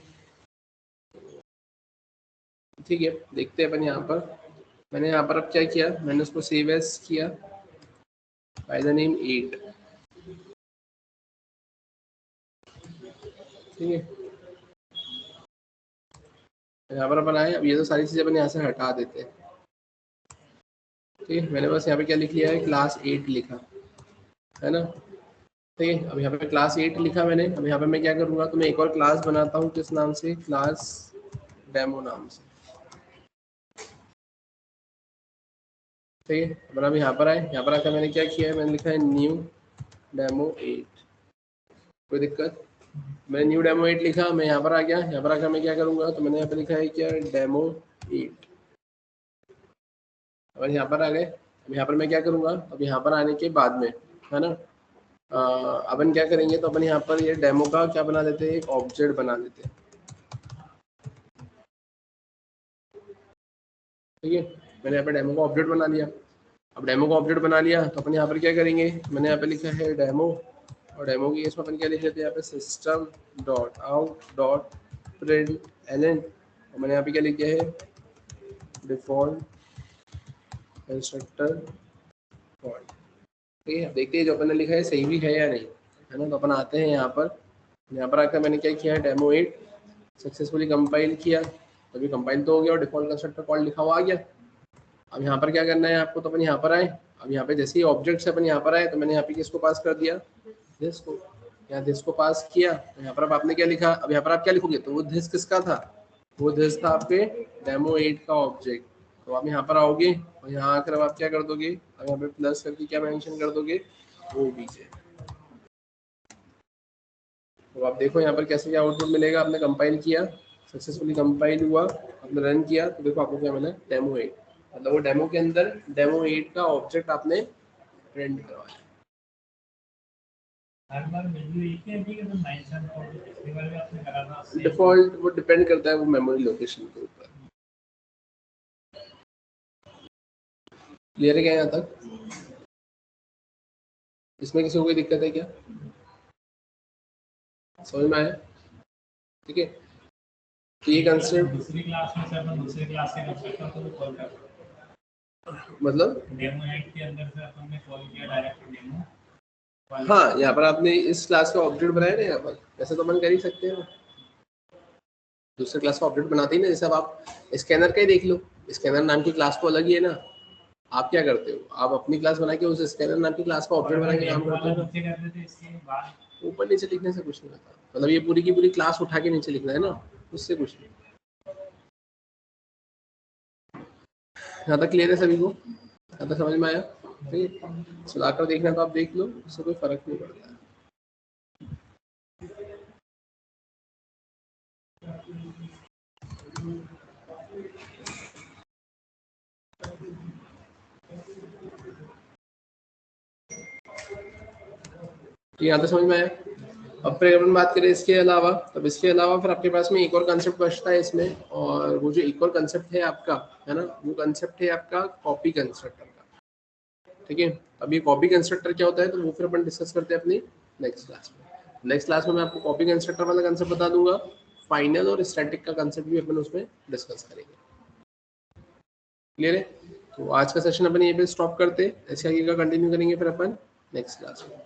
ठीक है, देखते हैं अपन यहाँ पर। मैंने यहाँ पर अब क्या किया, मैंने उसको सेव एज किया बाय द नेम 8, ठीक है। यहाँ पर अपन आए, अब ये तो सारी चीज़ें अपन यहाँ से हटा देते हैं, ठीक है। मैंने बस यहाँ पे क्या लिख लिया है, क्लास 8 लिखा है ना, ठीक है। अब यहाँ पे क्लास 8 लिखा मैंने। अब यहाँ पे मैं क्या करूँगा, तो मैं एक और क्लास बनाता हूँ, किस नाम से, क्लास डेमो नाम से, ठीक है। अब हम यहाँ पर आए, यहाँ पर आकर मैंने क्या किया है, मैंने लिखा है न्यू डेमो 8, कोई दिक्कत, मैंने न्यू डेमो 8 लिखा, मैं यहाँ पर आ गया। यहाँ पर आकर मैं क्या करूँगा, तो मैंने यहाँ पर लिखा है क्या, डेमो 8। अब यहाँ पर आ गए, अब यहाँ पर मैं क्या करूँगा, अब यहाँ पर आने के बाद में, है ना, अपन क्या करेंगे, तो अपन यहाँ पर ये डेमो का क्या बना देते हैं, एक ऑब्जेक्ट बना देते हैं, ठीक है। मैंने यहाँ पे डेमो का ऑब्जेक्ट बना लिया। अब डेमो का ऑब्जेक्ट बना लिया, तो अपन यहाँ पर क्या करेंगे, मैंने यहाँ पे लिखा है डेमो, और डेमो की इसमें अपन क्या लिख लेते हैं, यहाँ पे system dot out dot println, और मैंने यहाँ पे क्या लिख दिया है, डिफॉल्ट कंस्ट्रक्टर फॉल्ट, ठीक है। अब देखते हैं जो अपन ने लिखा है सही भी है या नहीं, है ना। तो अपन आते हैं यहाँ पर, यहाँ पर आकर मैंने क्या किया है, डेमो 8 सक्सेसफुली कंपाइल किया। अभी कंपाइल तो हो गया और डिफॉल्ट कंस्ट्रक्टर कॉल लिखा हुआ आ गया। अब यहाँ पर क्या करना है आपको, तो अपन यहाँ पर आए। अब यहाँ पे जैसे ही ऑब्जेक्ट से अपन यहाँ पर आए तो मैंने यहाँ पे किसको पास कर दिया, दिस को। यहाँ दिस को पास किया तो यहाँ पर अब आपने क्या लिखा, अब यहाँ पर आप क्या लिखोगे, तो वो दिस किसका था, वो दिस था आपके डेमो 8 का ऑब्जेक्ट। तो आप यहाँ पर आओगे और यहाँ आकर अब आप क्या कर दोगे, अब यहाँ पे प्लस करके क्या मेंशन कर दोगे, वो बीजे। तो आप देखो यहाँ पर कैसे क्या आउटपुट मिलेगा। आपने कंपाइल किया, सक्सेसफुली कंपाइल हुआ, आपने रन किया तो देखो आपको क्या मिला, डेमो 8। मतलब वो डेमो के अंदर डेमो 8 का ऑब्जेक्ट आपने प्रिंट करवाया। हर बार वैल्यू एक ही आती है तो 9 और पिछली बार भी आपने करा था उससे डिफॉल्ट वो डिपेंड करता है वो मेमोरी लोकेशन के ऊपर। क्लियर है क्या यहाँ तक? इसमें किसी को कोई दिक्कत है क्या, समझ में आया? ठीक है, तो ये कंसेप्ट दूसरी क्लास में से अपन दूसरी क्लास के कंस्ट्रक्टर को कॉल कर सकते हैं। मतलब डेमो 8 के अंदर से अपन ने कॉल किया डायरेक्ट डेमो। हाँ, यहाँ पर आपने इस क्लास का ऑब्जेक्ट बनाया ना, यहाँ पर वैसे तो अपन कर ही सकते हैं, दूसरे क्लास का ऑब्जेक्ट बनाते ही ना। जैसे अब आप स्कैनर का ही देख लो, स्कैनर नाम की क्लास तो अलग ही है ना। आप क्या करते हो, आप अपनी क्लास बना के उस स्कैनर नाम की क्लास का ऑब्जेक्ट बना के काम करते हो ना। ऊपर नीचे लिखने से कुछ नहीं होता, मतलब ये पूरी की पूरी क्लास उठा के नीचे लिखना है ना, उससे कुछ नहीं। यहाँ तक क्लियर है सभी को, यहाँ तक समझ में आया? ठीक है, चलाकर देखना तो आप देख लो, उससे कोई फर्क नहीं पड़ता है। यहाँ तो समझ में आया। अब फिर अपन बात करें इसके अलावा, तब इसके अलावा फिर आपके पास में एक और कंसेप्ट बचता है इसमें, और वो जो एक और कंसेप्ट है आपका, है ना, वो कंसेप्ट है आपका कॉपी कंस्ट्रक्टर का। ठीक है, अब ये कॉपी कंस्ट्रक्टर क्या होता है, तो वो फिर अपन डिस्कस करते हैं अपनी नेक्स्ट क्लास में। नेक्स्ट क्लास में मैं आपको कॉपी कंस्ट्रक्टर वाला कंसेप्ट बता दूंगा, फाइनल और स्टैटिक का कंसेप्ट भी अपन उसमें डिस्कस करेंगे। क्लियर है? तो आज का सेशन अपन यहीं पे स्टॉप करते हैं, ऐसे आगे का कंटिन्यू करेंगे फिर अपन नेक्स्ट क्लास में।